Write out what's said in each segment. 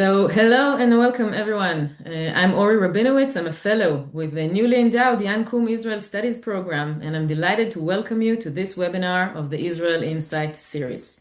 Hello and welcome everyone. I'm Or Rabinowitz. I'm a fellow with the newly endowed Yankum Israel Studies program, and I'm delighted to welcome you to this webinar of the Israel Insight series.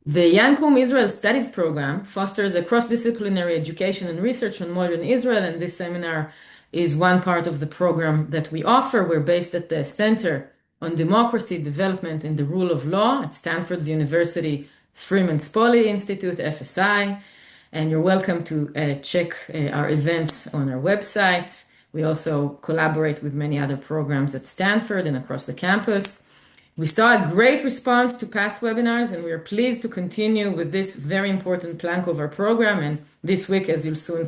The Yankum Israel Studies program fosters a cross-disciplinary education and research on modern Israel, and this seminar is one part of the program that we offer. We're based at the Center on Democracy, Development, and the Rule of Law at Stanford's University Freeman Spogli Institute, FSI. And you're welcome to check our events on our website. We also collaborate with many other programs at Stanford and across the campus. We saw a great response to past webinars, and we are pleased to continue with this very important plank of our program. And this week, as you'll soon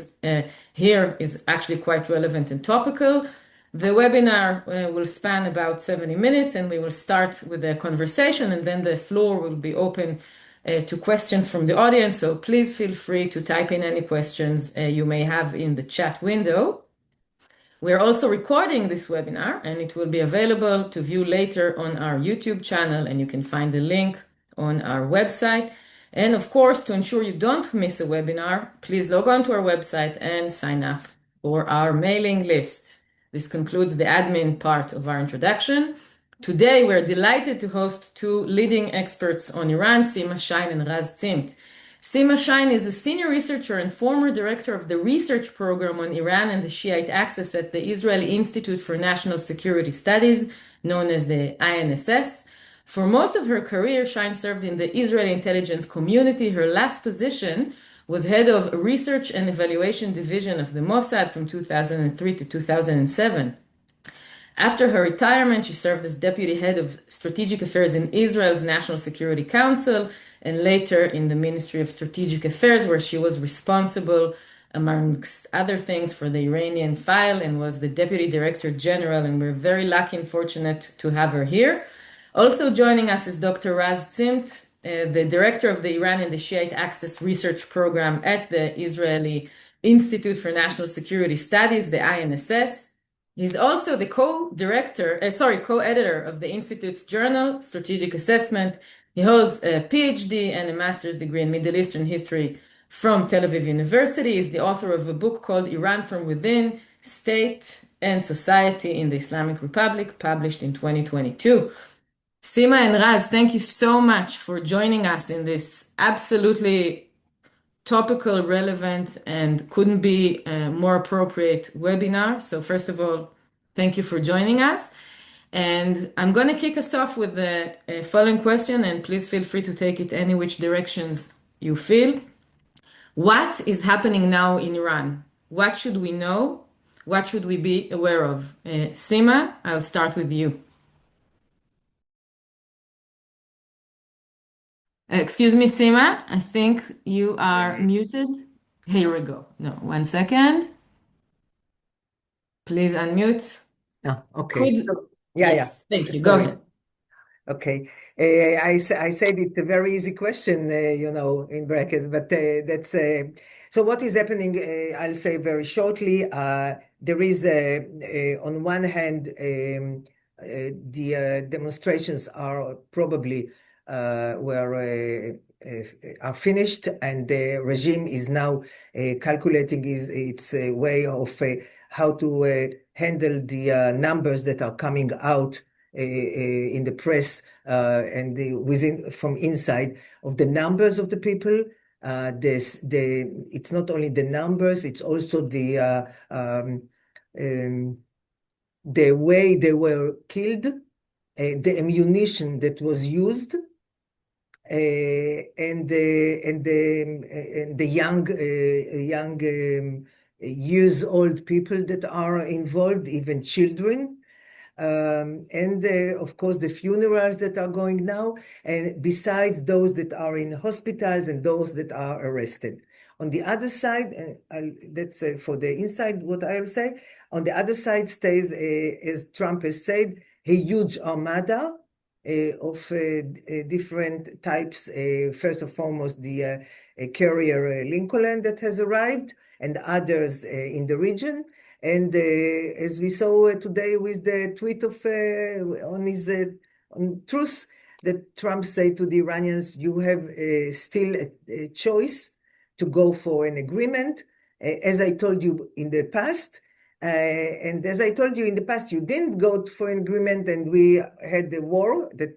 hear, is actually quite relevant and topical. The webinar will span about 70 minutes, and we will start with a conversation, and then the floor will be open to questions from the audience. So please feel free to type in any questions you may have in the chat window. We're also recording this webinar, and it will be available to view later on our YouTube channel, and you can find the link on our website. And of course, to ensure you don't miss a webinar, please log on to our website and sign up for our mailing list. This concludes the admin part of our introduction. Today, we're delighted to host two leading experts on Iran, Sima and Raz Zimmt. Sima is a senior researcher and former director of the research program on Iran and the Shiite axis at the Israeli Institute for National Security Studies, known as the INSS. For most of her career, Shine served in the Israeli intelligence community. Her last position was head of research and evaluation division of the Mossad from 2003 to 2007. After her retirement, she served as deputy head of strategic affairs in Israel's National Security Council, and later in the Ministry of Strategic Affairs, where she was responsible, amongst other things, for the Iranian file and was the Deputy Director General, and we're very lucky and fortunate to have her here. Also joining us is Dr. Raz Zimmt, the Director of the Iran and the Shiite Axis Research Program at the Israeli Institute for National Security Studies, the INSS. He's also the co-editor of the Institute's journal, Strategic Assessment. He holds a PhD and a master's degree in Middle Eastern history from Tel Aviv University. He's the author of a book called Iran from Within, State and Society in the Islamic Republic, published in 2022. Sima and Raz, thank you so much for joining us in this absolutely topical, relevant, and couldn't be a more appropriate webinar. So first of all, thank you for joining us. And I'm going to kick us off with the following question, and please feel free to take it any which directions you feel. What is happening now in Iran? What should we know? What should we be aware of? Sima, I'll start with you. Excuse me, Sima, I think you are muted. Here we go. No, 1 second. Please unmute. Oh, okay. Yes, thank you. Go ahead. Okay. I said it's a very easy question, in brackets, but that's so what is happening, I'll say very shortly. There is, on one hand, the demonstrations are probably are finished, and the regime is now calculating its way of how to handle the numbers that are coming out in the press and from inside of the numbers of the people. It's not only the numbers; it's also the way they were killed, the ammunition that was used, and the young years-old people that are involved, even children. And of course, the funerals that are going now, and besides those that are in hospitals and those that are arrested. On the other side, that's for the inside, what I will say, on the other side stays, as Trump has said, a huge armada of different types. First and foremost, the carrier Lincoln that has arrived, and others in the region. And as we saw today with the tweet of on Truth, that Trump said to the Iranians, you have still a choice to go for an agreement, as I told you in the past. And as I told you in the past, you didn't go for an agreement, and we had the war that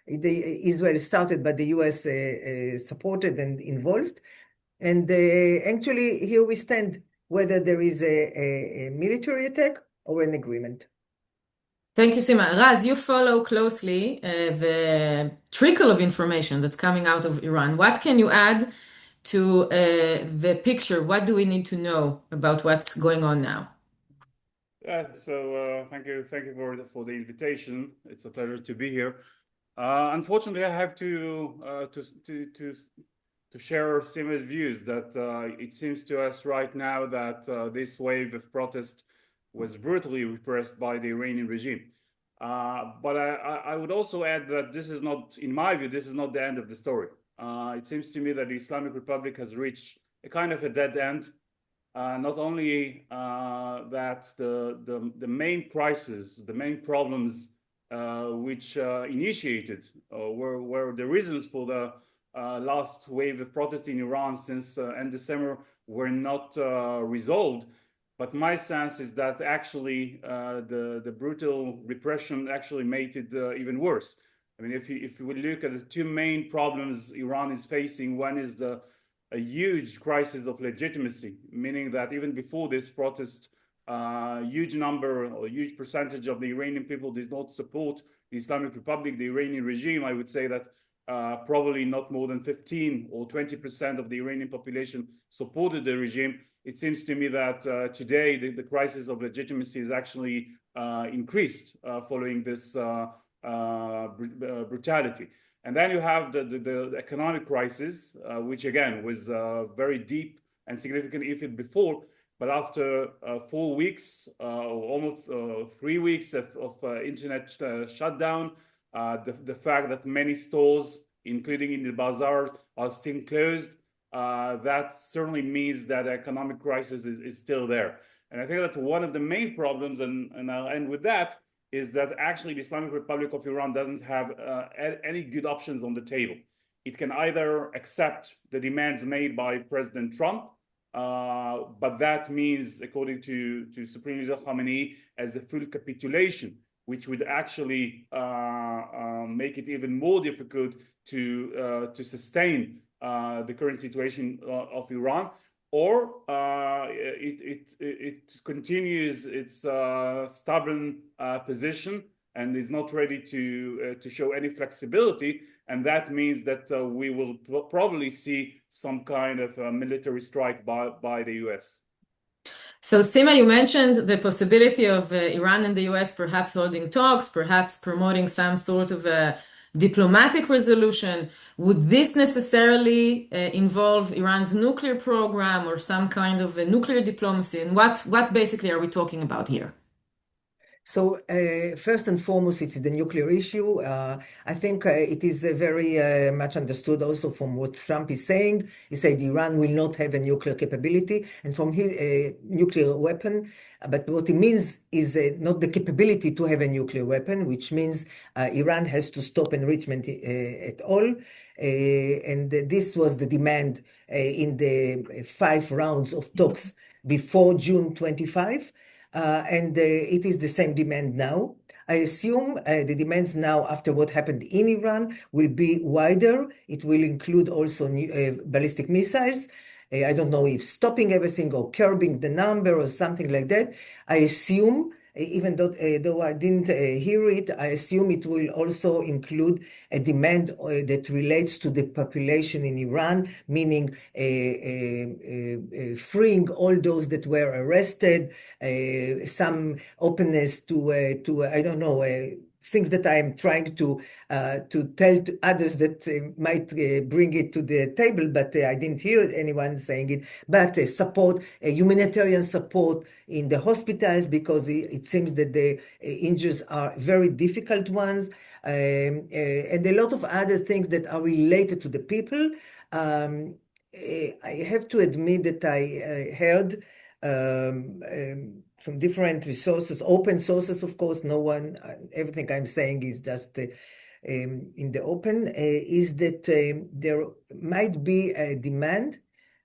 Israel started, but the US supported and involved. And actually, here we stand, whether there is a military attack or an agreement. Thank you, Sima. Raz, you follow closely the trickle of information that's coming out of Iran. What can you add to the picture? What do we need to know about what's going on now? Thank you for the invitation. It's a pleasure to be here. Unfortunately, I have to share Sima's views that it seems to us right now that this wave of protest was brutally repressed by the Iranian regime. But I would also add that this is not, in my view, this is not the end of the story. It seems to me that the Islamic Republic has reached a kind of a dead end. Not only that the main crisis, the main problems which initiated were the reasons for the last wave of protest in Iran since end December were not resolved. But my sense is that actually the brutal repression actually made it even worse. I mean, if we look at the two main problems Iran is facing, one is a huge crisis of legitimacy, meaning that even before this protest, huge number or huge percentage of the Iranian people does not support the Islamic Republic, the Iranian regime. I would say that probably not more than 15 or 20% of the Iranian population supported the regime. It seems to me that today the crisis of legitimacy is actually increased following this brutality. And then you have the economic crisis, which again was very deep and significant even before. But after 4 weeks, almost 3 weeks of internet shutdown, the fact that many stores, including in the bazaars, are still closed, that certainly means that the economic crisis is still there. And I think that one of the main problems, and I'll end with that, is that actually the Islamic Republic of Iran doesn't have any good options on the table. It can either accept the demands made by President Trump, but that means, according to Supreme Leader Khamenei, as a full capitulation, which would actually make it even more difficult to sustain the current situation of Iran, or it continues its stubborn position and is not ready to show any flexibility, and that means that we will probably see some kind of military strike by the US. So, Sima, you mentioned the possibility of Iran and the US perhaps holding talks, perhaps promoting some sort of a diplomatic resolution. Would this necessarily involve Iran's nuclear program or some kind of a nuclear diplomacy? And what basically are we talking about here? So first and foremost, it's the nuclear issue. I think it is very much understood also from what Trump is saying. He said Iran will not have a nuclear capability and from his nuclear weapon. But what it means is not the capability to have a nuclear weapon, which means Iran has to stop enrichment at all. And this was the demand in the 5 rounds of talks before June 25. And it is the same demand now. I assume the demands now after what happened in Iran will be wider. It will include also ballistic missiles. I don't know if stopping everything or curbing the number or something like that. I assume, even though I didn't hear it, I assume it will also include a demand that relates to the population in Iran, meaning freeing all those that were arrested, some openness to I don't know, things that I am trying to tell to others that might bring it to the table, but I didn't hear anyone saying it. But support, humanitarian support in the hospitals, because it seems that the injuries are very difficult ones, and a lot of other things that are related to the people. I have to admit that I heard from different resources, open sources, of course, everything I'm saying is just in the open, is that there might be a demand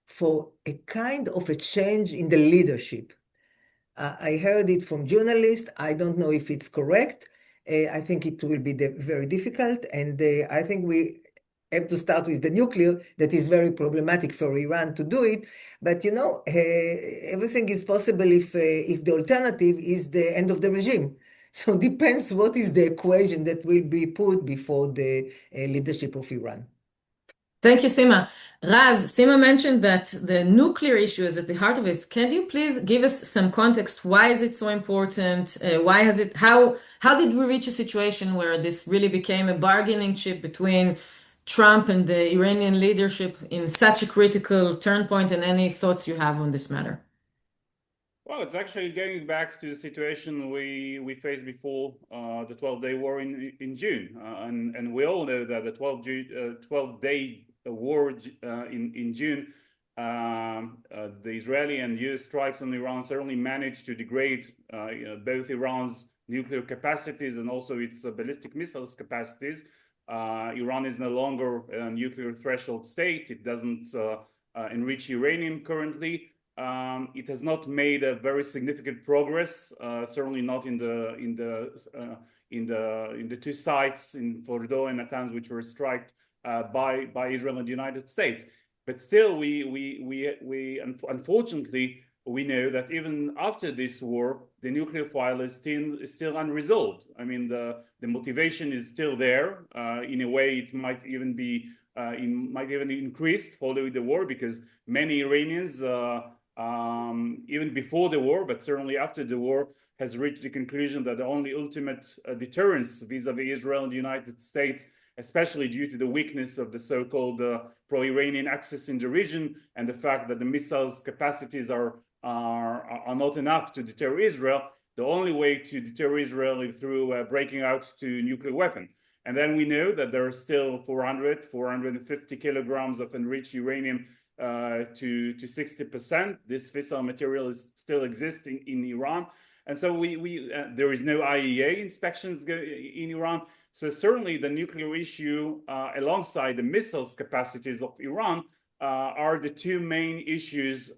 for a kind of a change in the leadership. I heard it from journalists. I don't know if it's correct. I think it will be very difficult, and I think we have to start with the nuclear. That is very problematic for Iran to do it. But you know, everything is possible if the alternative is the end of the regime. So it depends what is the equation that will be put before the leadership of Iran. Thank you, Sima. Raz, Sima mentioned that the nuclear issue is at the heart of it. Can you please give us some context? Why is it so important? How did we reach a situation where this really became a bargaining chip between Trump and the Iranian leadership in such a critical turn point, and any thoughts you have on this matter? Well, it's actually going back to the situation we faced before the 12-day war in June. And we all know that the 12-day war in June, the Israeli and US strikes on Iran certainly managed to degrade both Iran's nuclear capacities and also its ballistic missiles capacities. Iran is no longer a nuclear threshold state. It doesn't enrich uranium currently. It has not made a very significant progress, certainly not in the two sites in Fordo and Natanz, which were struck by Israel and the United States. But still, we unfortunately we know that even after this war, the nuclear file is still unresolved. I mean, the motivation is still there. In a way, it might even be increased following the war, because many Iranians, even before the war, but certainly after the war, has reached the conclusion that the only ultimate deterrence vis-a-vis Israel and the United States, especially due to the weakness of the so-called pro-Iranian axis in the region and the fact that the missiles capacities are not enough to deter Israel, the only way to deter Israel is through breaking out to nuclear weapon. And then we know that there are still 450 kilograms of enriched uranium to 60%. This fissile material is still existing in Iran. And so there is no IAEA inspections in Iran. So certainly the nuclear issue alongside the missiles capacities of Iran are the two main issues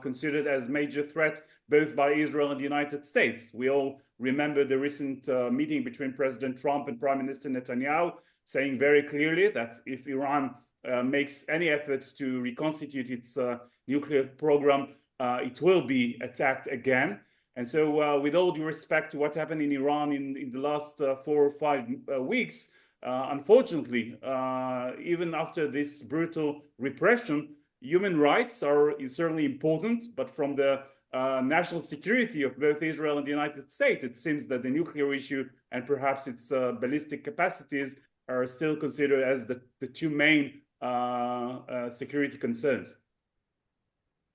considered as major threat both by Israel and the United States. We all remember the recent meeting between President Trump and Prime Minister Netanyahu, saying very clearly that if Iran makes any efforts to reconstitute its nuclear program, it will be attacked again. And so with all due respect to what happened in Iran in the last 4 or 5 weeks, unfortunately, even after this brutal repression, human rights are certainly important, but from the national security of both Israel and the United States, it seems that the nuclear issue and perhaps its ballistic capacities are still considered as the two main security concerns.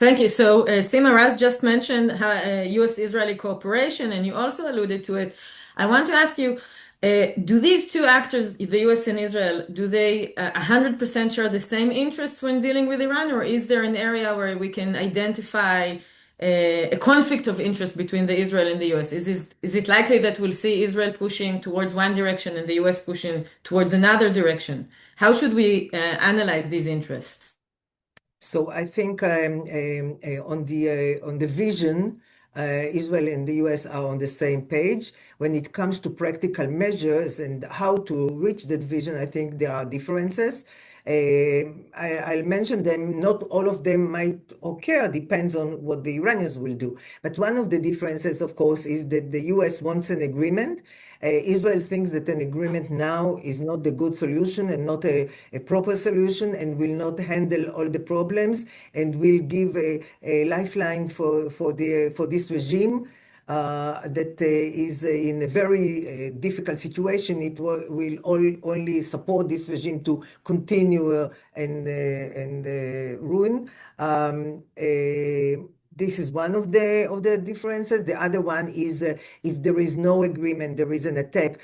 Thank you. So Sima, Raz just mentioned U.S.-Israeli cooperation, and you also alluded to it. I want to ask you, do these two actors, the U.S. and Israel, do they 100% share the same interests when dealing with Iran, or is there an area where we can identify a conflict of interest between the Israel and the U.S.? Is it likely that we'll see Israel pushing towards one direction and the U.S. pushing towards another direction? How should we analyze these interests? So I think on the vision, Israel and the US are on the same page. When it comes to practical measures and how to reach that vision, I think there are differences. I'll mention them. Not all of them might occur, depends on what the Iranians will do. But one of the differences, of course, is that the US wants an agreement. Israel thinks that an agreement now is not the good solution and not a proper solution, and will not handle all the problems, and will give a lifeline for this regime that is in a very difficult situation. It will only support this regime to continue and ruin. This is one of the differences. The other one is if there is no agreement, there is an attack.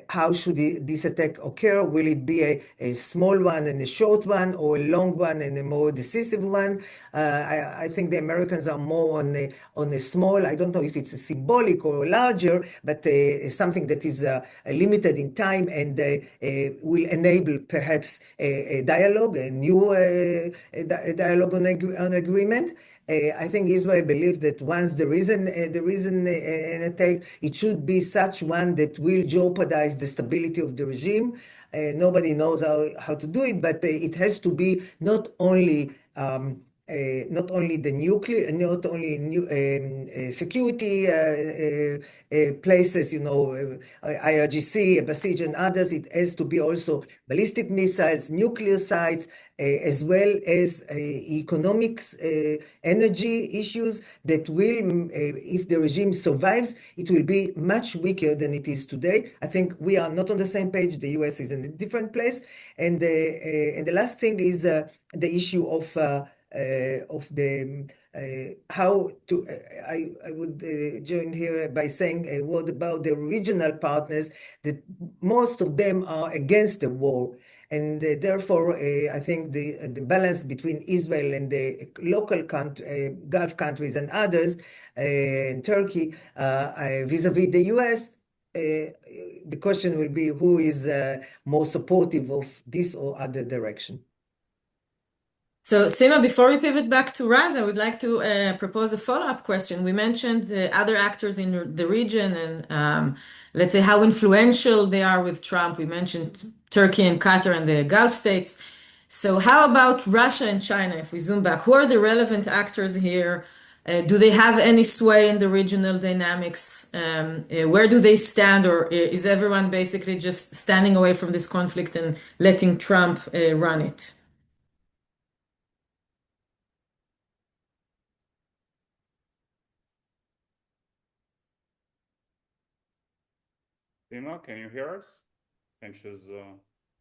How should this attack occur? Will it be a small one and a short one, or a long one and a more decisive one? I think the Americans are more on a small. I don't know if it's a symbolic or larger, but something that is limited in time and will enable perhaps a dialogue, a new dialogue on agreement. I think Israel believes that once there is an attack, it should be such one that will jeopardize the stability of the regime. Nobody knows how to do it, but it has to be not only the nuclear, not only security places, IRGC, Basij, and others. It has to be also ballistic missiles, nuclear sites, as well as economics, energy issues that will, if the regime survives, it will be much weaker than it is today. I think we are not on the same page. The US is in a different place. And the last thing is the issue of the how to. I would join here by saying a word about the regional partners, that most of them are against the war. And therefore, I think the balance between Israel and the local Gulf countries and others, and Turkey, vis-a-vis the US, the question will be who is more supportive of this or other direction. So, Sima, before we pivot back to Raz, I would like to propose a follow-up question. We mentioned the other actors in the region and let's say how influential they are with Trump. We mentioned Turkey and Qatar and the Gulf states. So how about Russia and China, if we zoom back? Who are the relevant actors here? Do they have any sway in the regional dynamics? Where do they stand? Or is everyone basically just standing away from this conflict and letting Trump run it? Sima, can you hear us?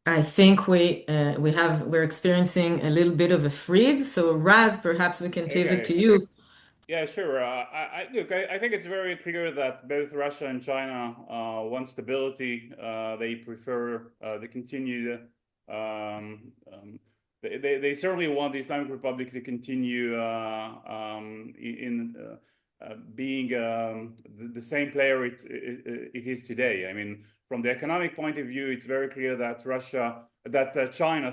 I think we're experiencing a little bit of a freeze. So Raz, perhaps we can pivot to you. Yeah, sure. Look, I think it's very clear that both Russia and China want stability. They prefer the continued. They certainly want the Islamic Republic to continue in being the same player it is today. I mean, from the economic point of view, it's very clear that China,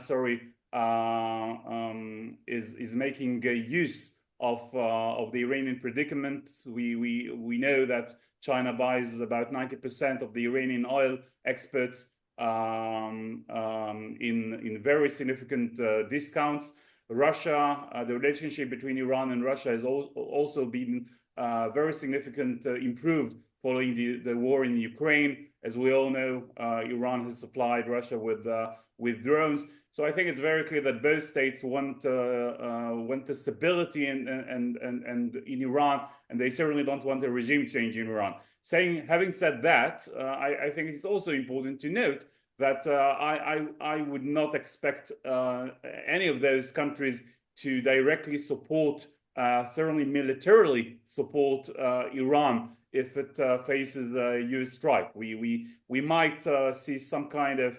is making use of the Iranian predicament. We know that China buys about 90% of the Iranian oil exports in very significant discounts. Russia, the relationship between Iran and Russia has also been very significant improved following the war in Ukraine. As we all know, Iran has supplied Russia with drones. So I think it's very clear that both states want the stability in Iran, and they certainly don't want a regime change in Iran. Having said that, I think it's also important to note that I would not expect any of those countries to directly support, certainly militarily support Iran if it faces a US strike. We might see some kind of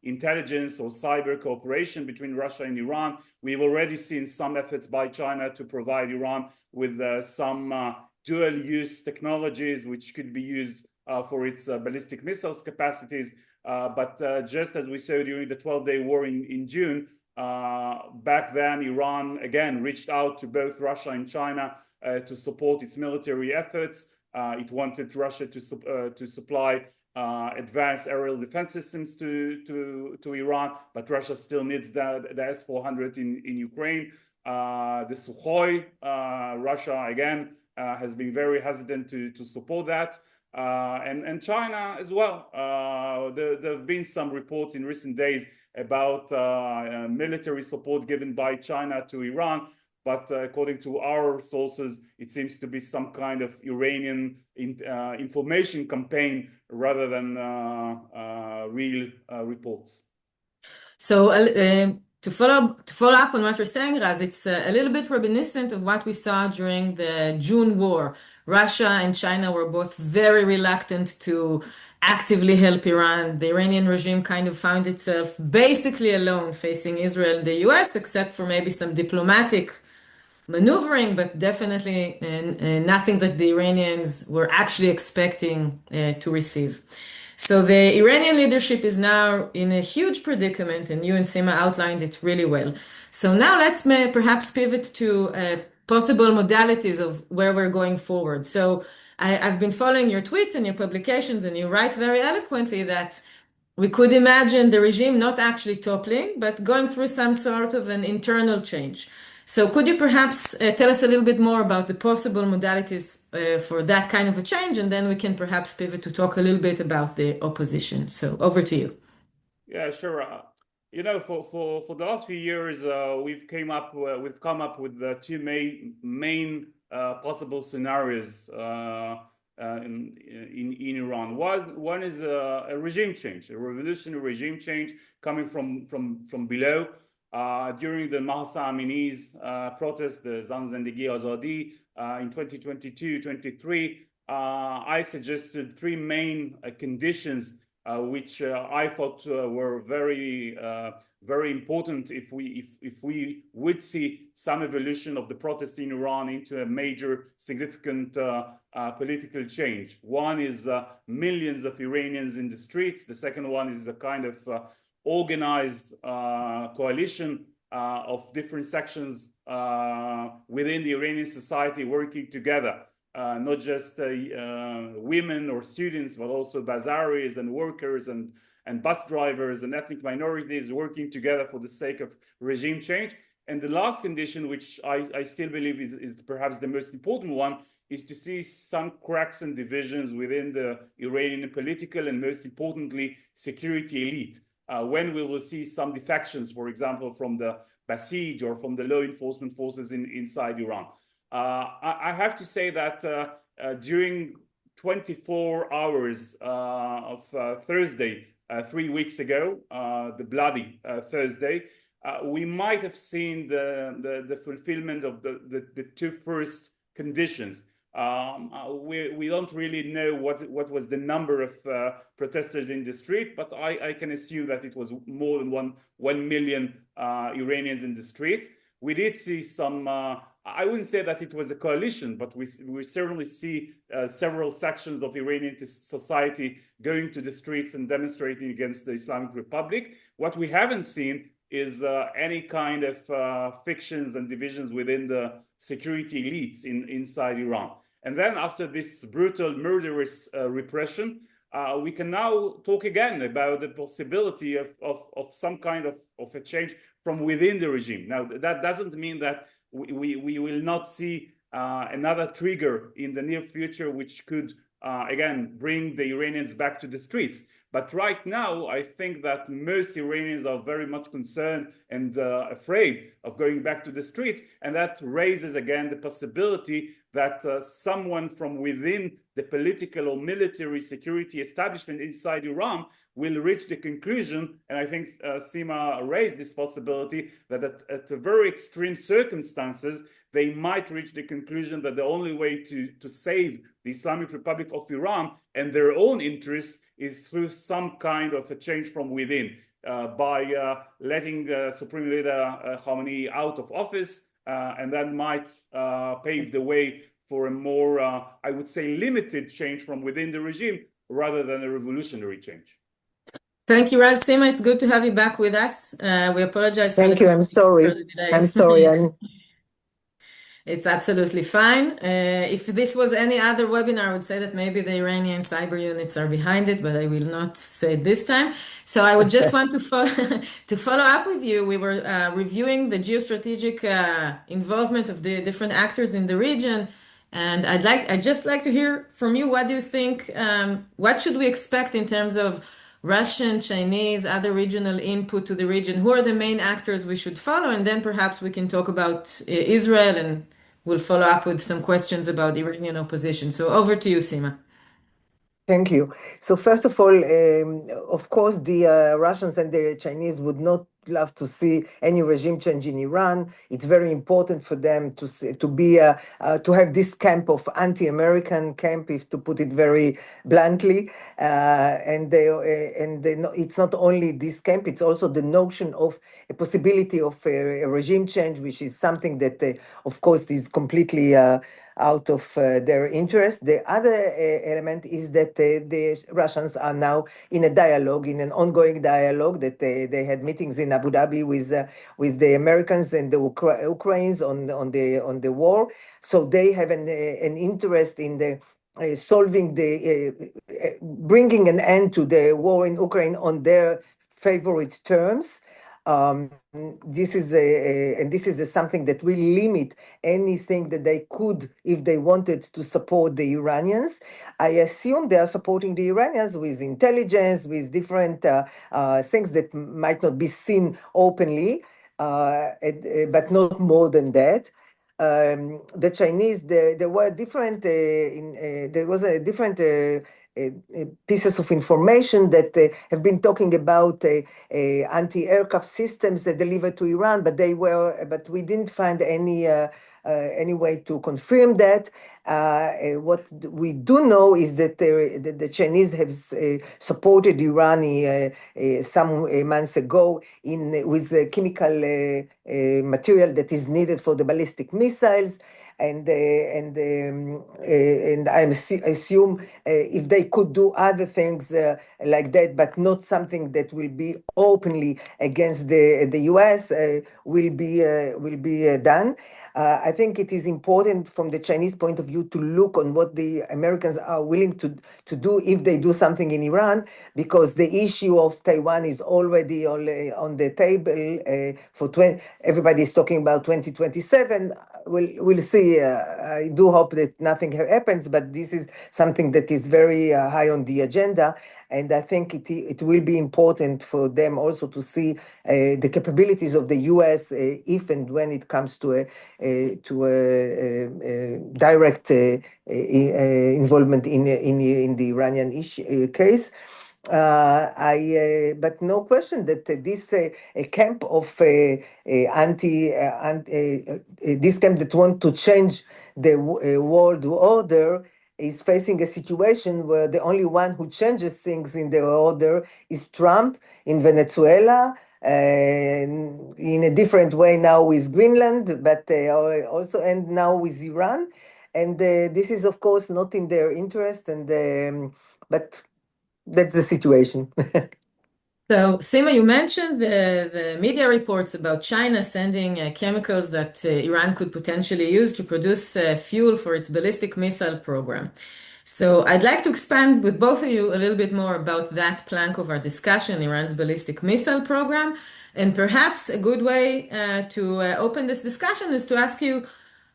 intelligence or cyber cooperation between Russia and Iran. We've already seen some efforts by China to provide Iran with some dual-use technologies which could be used for its ballistic missiles capacities. But just as we saw during the 12-day war in June, back then Iran again reached out to both Russia and China to support its military efforts. It wanted Russia to supply advanced aerial defense systems to Iran, but Russia still needs the S-400 in Ukraine. The Sukhoi, Russia again has been very hesitant to support that. And China as well. There have been some reports in recent days about military support given by China to Iran. But according to our sources, it seems to be some kind of Iranian information campaign rather than real reports. So to follow up on what you're saying, Raz, it's a little bit reminiscent of what we saw during the June War. Russia and China were both very reluctant to actively help Iran. The Iranian regime kind of found itself basically alone facing Israel and the US, except for maybe some diplomatic maneuvering, but definitely nothing that the Iranians were actually expecting to receive. So the Iranian leadership is now in a huge predicament, and you and Sima outlined it really well. So now let's perhaps pivot to possible modalities of where we're going forward. So I've been following your tweets and your publications, and you write very eloquently that we could imagine the regime not actually toppling, but going through some sort of an internal change. So could you perhaps tell us a little bit more about the possible modalities for that kind of a change, and then we can perhaps pivot to talk a little bit about the opposition. So over to you. Yeah, sure. For the last few years, we've come up with the two main possible scenarios in Iran. One is a regime change, a revolutionary regime change coming from below. During the Mahsa Amini's protest, the Zan Zendegi Azadi, in 2022-23, I suggested three main conditions which I thought were very important if we would see some evolution of the protest in Iran into a major significant political change. One is millions of Iranians in the streets. The second one is a kind of organized coalition of different sections within the Iranian society working together. Not just women or students, but also bazaris and workers and bus drivers and ethnic minorities working together for the sake of regime change. And the last condition, which I still believe is perhaps the most important one, is to see some cracks and divisions within the Iranian political and, most importantly, security elite. When we will see some defections, for example, from the Basij or from the law enforcement forces inside Iran. I have to say that during 24 hours of Thursday, 3 weeks ago, the bloody Thursday, we might have seen the fulfillment of the two first conditions. We don't really know what was the number of protesters in the street, but I can assume that it was more than 1 million Iranians in the streets. We did see some, I wouldn't say that it was a coalition, but we certainly see several sections of Iranian society going to the streets and demonstrating against the Islamic Republic. What we haven't seen is any kind of fictions and divisions within the security elites inside Iran. And then after this brutal, murderous repression, we can now talk again about the possibility of some kind of a change from within the regime. Now, that doesn't mean that we will not see another trigger in the near future, which could, again, bring the Iranians back to the streets. But right now, I think that most Iranians are very much concerned and afraid of going back to the streets. And that raises again the possibility that someone from within the political or military security establishment inside Iran will reach the conclusion, and I think Sima raised this possibility, that at very extreme circumstances, they might reach the conclusion that the only way to save the Islamic Republic of Iran and their own interests is through some kind of a change from within, by letting Supreme Leader Khamenei out of office, and that might pave the way for a more, I would say, limited change from within the regime rather than a revolutionary change. Thank you, Raz. Sima, it's good to have you back with us. We apologize for Thank you. I'm sorry. I'm sorry. It's absolutely fine. If this was any other webinar, I would say that maybe the Iranian cyber units are behind it, but I will not say it this time. So I would just want to follow up with you. We were reviewing the geostrategic involvement of the different actors in the region. And I'd just like to hear from you. What do you think? What should we expect in terms of Russian, Chinese, other regional input to the region? Who are the main actors we should follow? And then perhaps we can talk about Israel, and we'll follow up with some questions about Iranian opposition. So over to you, Sima. Thank you. So first of all, of course, the Russians and the Chinese would not love to see any regime change in Iran. It's very important for them to have this camp of anti-American camp, if to put it very bluntly. It's not only this camp; it's also the notion of a possibility of a regime change, which is something that, of course, is completely out of their interest. The other element is that the Russians are now in a dialogue, in an ongoing dialogue, that they had meetings in Abu Dhabi with the Americans and the Ukrainians on the war. So they have an interest in the bringing an end to the war in Ukraine on their favorite terms. This is something that will limit anything that they could, if they wanted to support the Iranians. I assume they are supporting the Iranians with intelligence, with different things that might not be seen openly, but not more than that. The Chinese, there was a different pieces of information that have been talking about anti-aircraft systems delivered to Iran, but we didn't find any way to confirm that. What we do know is that the Chinese have supported Iran some months ago with chemical material that is needed for the ballistic missiles. And I assume if they could do other things like that, but not something that will be openly against the U.S., will be done. I think it is important from the Chinese point of view to look on what the Americans are willing to do if they do something in Iran, because the issue of Taiwan is already on the table for everybody is talking about 2027. We'll see. I do hope that nothing happens, but this is something that is very high on the agenda. And I think it will be important for them also to see the capabilities of the U.S. If and when it comes to a direct involvement in the Iranian case. But no question that this camp of this camp that want to change the world order is facing a situation where the only one who changes things in the order is Trump in Venezuela, in a different way now with Greenland, but also and now with Iran. And this is, of course, not in their interest, but that's the situation. So, Sima, you mentioned the media reports about China sending chemicals that Iran could potentially use to produce fuel for its ballistic missile program. So, I'd like to expand with both of you a little bit more about that plank of our discussion, Iran's ballistic missile program. And perhaps a good way to open this discussion is to ask you,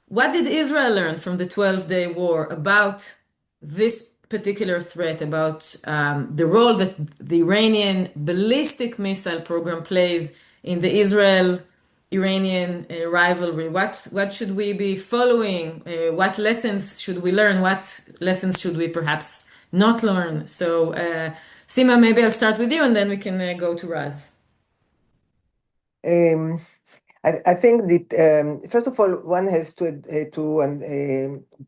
what did Israel learn from the 12-day war about this particular threat, about the role that the Iranian ballistic missile program plays in the Israel-Iranian rivalry? What should we be following? What lessons should we learn? What lessons should we perhaps not learn? So, Sima, maybe I'll start with you, and then we can go to Raz. I think that first of all, one has to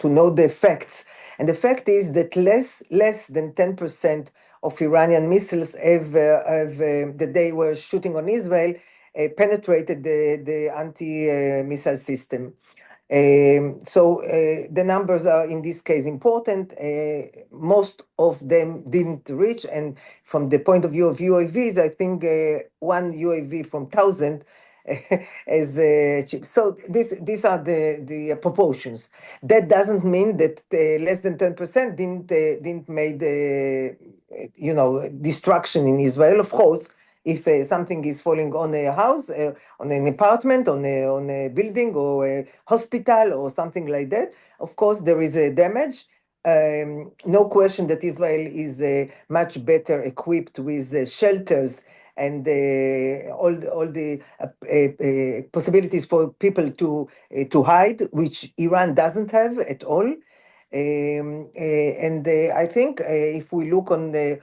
know the facts, and the fact is that less than 10% of Iranian missiles that they were shooting on Israel penetrated the anti-missile system. So the numbers are in this case important. Most of them didn't reach, and from the point of view of UAVs, I think one UAV from 1,000 as so these are the proportions. That doesn't mean that less than 10% didn't made destruction in Israel. Of course, if something is falling on a house, on an apartment, on a building or a hospital or something like that, of course there is a damage. No question that Israel is much better equipped with shelters and all the possibilities for people to hide, which Iran doesn't have at all. I think if we look on the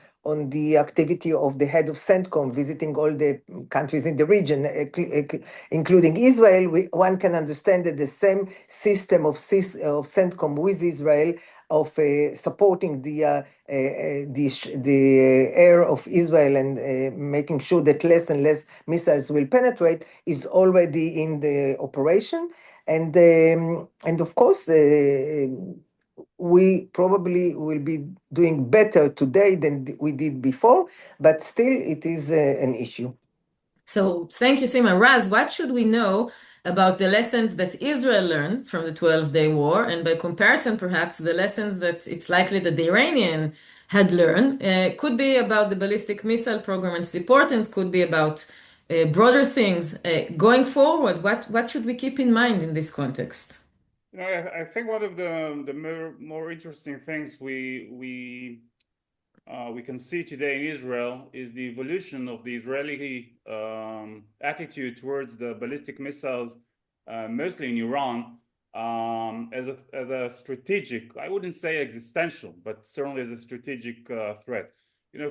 activity of the head of CENTCOM visiting all the countries in the region, including Israel, one can understand that the same system of CENTCOM with Israel of supporting the air of Israel and making sure that less and less missiles will penetrate is already in the operation. And of course, we probably will be doing better today than we did before, but still it is an issue. So thank you, Sima. Raz, what should we know about the lessons that Israel learned from the 12-day war, and by comparison, perhaps the lessons that it's likely that the Iranian had learned? Could be about the ballistic missile program and its importance, could be about broader things. Going forward, what should we keep in mind in this context? I think one of the more interesting things we can see today in Israel is the evolution of the Israeli attitude towards the ballistic missiles, mostly in Iran, as a strategic, I wouldn't say existential, but certainly as a strategic threat.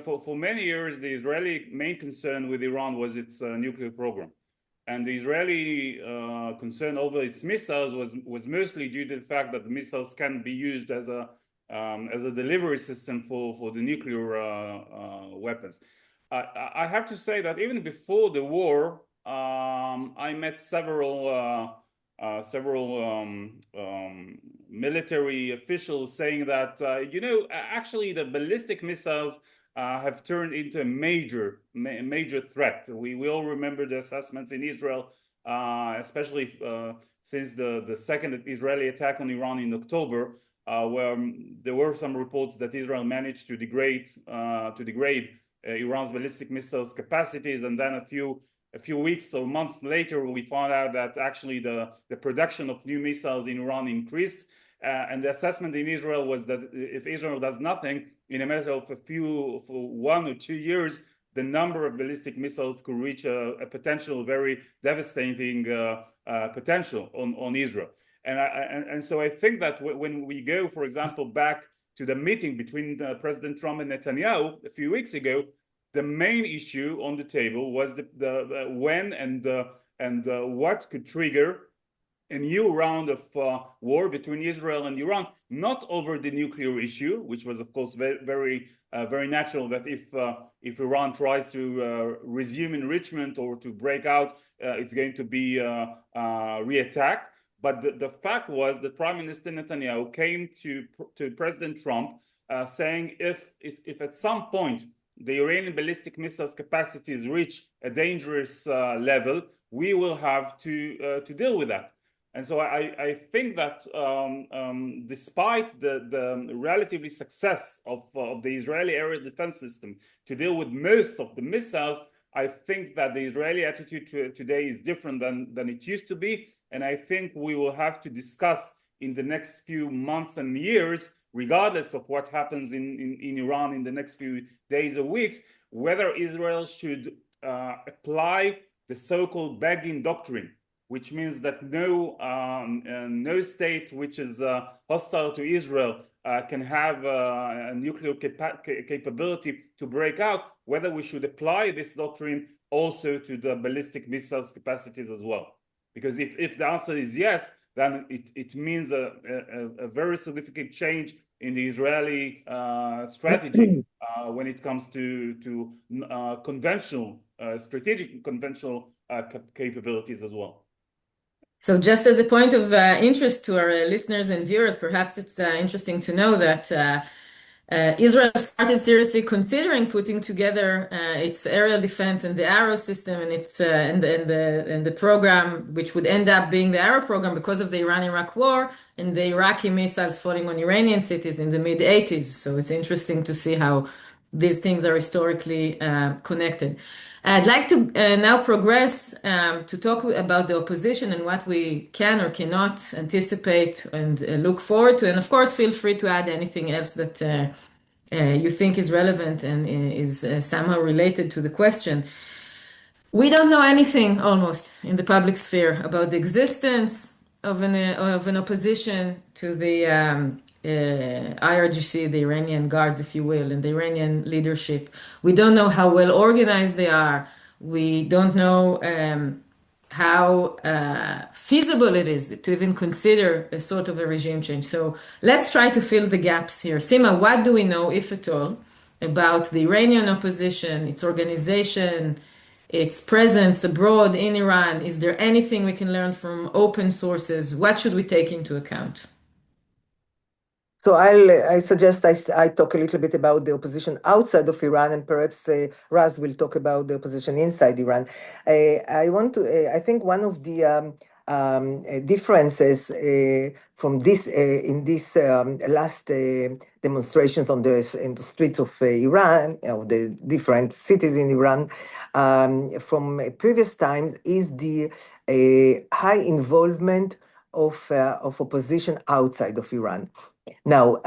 For many years, the Israeli main concern with Iran was its nuclear program. And the Israeli concern over its missiles was mostly due to the fact that the missiles can be used as a delivery system for the nuclear weapons. I have to say that even before the war, I met several military officials saying that actually the ballistic missiles have turned into a major threat. We all remember the assessments in Israel, especially since the second Israeli attack on Iran in October, where there were some reports that Israel managed to degrade Iran's ballistic missiles capacities, and then a few weeks or months later, we found out that actually the production of new missiles in Iran increased. And the assessment in Israel was that if Israel does nothing, in a matter of for 1 or 2 years, the number of ballistic missiles could reach a potential very devastating potential on Israel. And so I think that when we go, for example, back to the meeting between President Trump and Netanyahu a few weeks ago, the main issue on the table was the when and what could trigger a new round of war between Israel and Iran, not over the nuclear issue, which was, of course, very natural that if Iran tries to resume enrichment or to break out, it's going to be reattacked. But the fact was that Prime Minister Netanyahu came to President Trump saying if at some point the Iranian ballistic missiles capacities reach a dangerous level, we will have to deal with that. And so I think that despite the relatively success of the Israeli air defense system to deal with most of the missiles, I think that the Israeli attitude today is different than it used to be. And I think we will have to discuss in the next few months and years, regardless of what happens in Iran in the next few days or weeks, whether Israel should apply the so-called Begin doctrine, which means that no state which is hostile to Israel can have a nuclear capability to break out, whether we should apply this doctrine also to the ballistic missiles capacities as well. Because if the answer is yes, then it means a very significant change in the Israeli strategy when it comes to conventional, strategic conventional capabilities as well. So just as a point of interest to our listeners and viewers, perhaps it's interesting to know that Israel started seriously considering putting together its aerial defense and the Arrow system and its and the program, which would end up being the Arrow program because of the Iran-Iraq war and the Iraqi missiles falling on Iranian cities in the mid-80s. So it's interesting to see how these things are historically connected. I'd like to now progress to talk about the opposition and what we can or cannot anticipate and look forward to. And of course, feel free to add anything else that you think is relevant and is somehow related to the question. We don't know anything almost in the public sphere about the existence of an opposition to the IRGC, the Iranian guards, if you will, and the Iranian leadership. We don't know how well organized they are. We don't know how feasible it is to even consider a sort of a regime change. So let's try to fill the gaps here. Sima, what do we know, if at all, about the Iranian opposition, its organization, its presence abroad in Iran? Is there anything we can learn from open sources? What should we take into account? So I suggest I talk a little bit about the opposition outside of Iran, and perhaps Raz will talk about the opposition inside Iran. I think one of the differences from this in these last demonstrations in the streets of Iran, of the different cities in Iran, from previous times, is the high involvement of opposition outside of Iran. Now,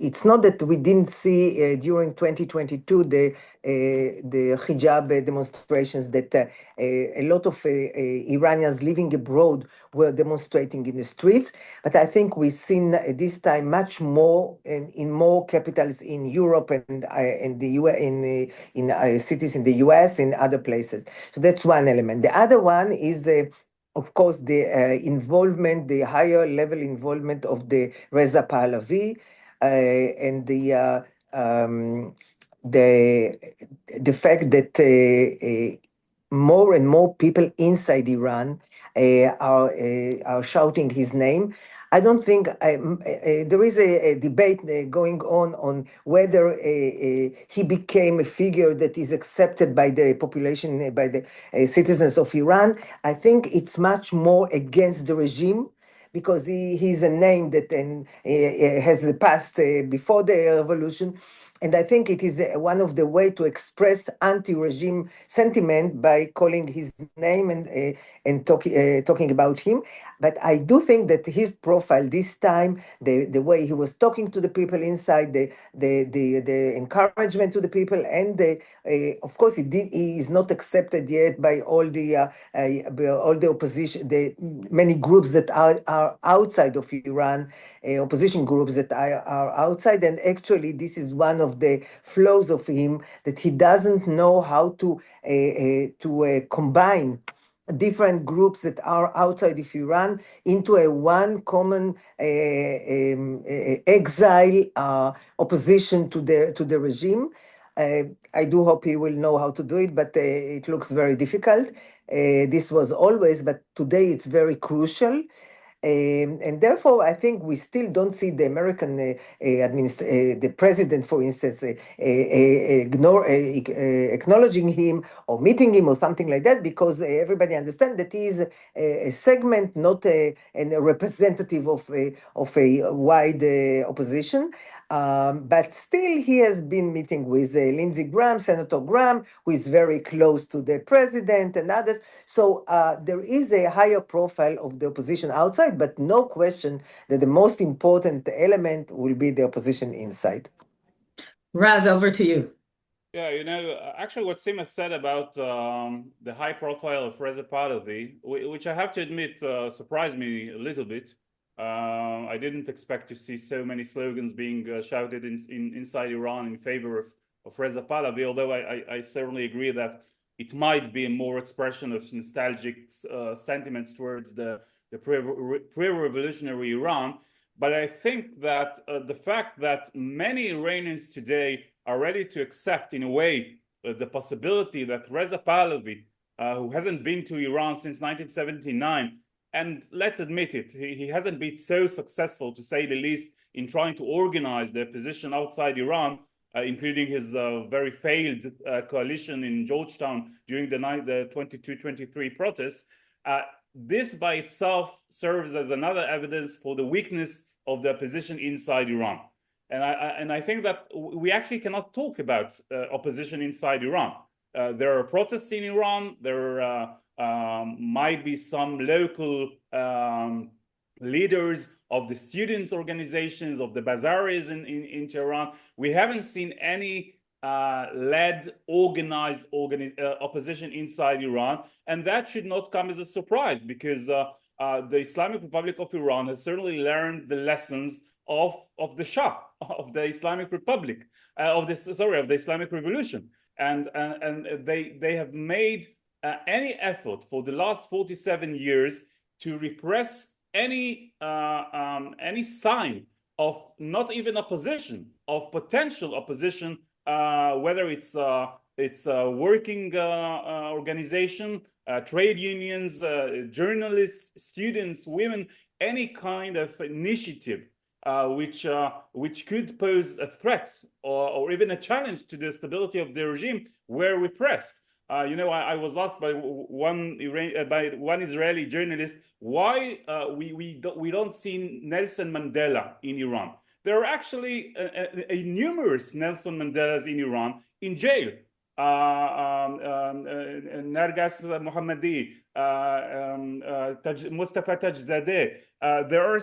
it's not that we didn't see during 2022 the hijab demonstrations that a lot of Iranians living abroad were demonstrating in the streets, but I think we've seen this time much more in more capitals in Europe and in the US, in cities in the US and other places. So that's one element. The other one is of course, the involvement, the higher level involvement of the Reza Pahlavi and the fact that more and more people inside Iran are shouting his name. I don't think there is a debate going on whether he became a figure that is accepted by the population, by the citizens of Iran. I think it's much more against the regime, because he's a name that has the past before the revolution. And I think it is one of the way to express anti-regime sentiment by calling his name and talking about him. But I do think that his profile this time, the way he was talking to the people inside, the encouragement to the people, and of course he is not accepted yet by all the opposition, the many groups that are outside of Iran, opposition groups that are outside. And actually, this is one of the flaws of him, that he doesn't know how to combine different groups that are outside of Iran into a one common exile opposition to the regime. I do hope he will know how to do it, but it looks very difficult. This was always, but today it's very crucial. And therefore, I think we still don't see the American the president, for instance, acknowledging him or meeting him or something like that, because everybody understands that he is a segment, not a representative of a wide opposition. But still, he has been meeting with Lindsey Graham, Senator Graham, who is very close to the president and others. So there is a higher profile of the opposition outside, but no question that the most important element will be the opposition inside. Raz, over to you. Yeah, actually what Sima said about the high profile of Reza Pahlavi, which I have to admit surprised me a little bit. I didn't expect to see so many slogans being shouted inside Iran in favor of Reza Pahlavi, although I certainly agree that it might be a more expression of nostalgic sentiments towards the pre-revolutionary Iran. But I think that the fact that many Iranians today are ready to accept, in a way, the possibility that Reza Pahlavi, who hasn't been to Iran since 1979, and let's admit it, he hasn't been so successful, to say the least, in trying to organize the opposition outside Iran, including his very failed coalition in Georgetown during the 22-23 protests. This by itself serves as another evidence for the weakness of the opposition inside Iran. And I think that we actually cannot talk about opposition inside Iran. There are protests in Iran. There might be some local leaders of the students' organizations, of the bazaars in Tehran. We haven't seen any organized opposition inside Iran, and that should not come as a surprise, because the Islamic Republic of Iran has certainly learned the lessons of the Shah, of the Islamic Republic, of the Islamic Revolution, and they have made any effort for the last 47 years to repress any sign of not even opposition, of potential opposition, whether it's a working organization, trade unions, journalists, students, women, any kind of initiative which could pose a threat or even a challenge to the stability of the regime were repressed. I was asked by one Israeli journalist why we don't see Nelson Mandela in Iran. There are actually numerous Nelson Mandelas in Iran in jail. Nargas Mohammadi, Mustafa Tajzadeh. There are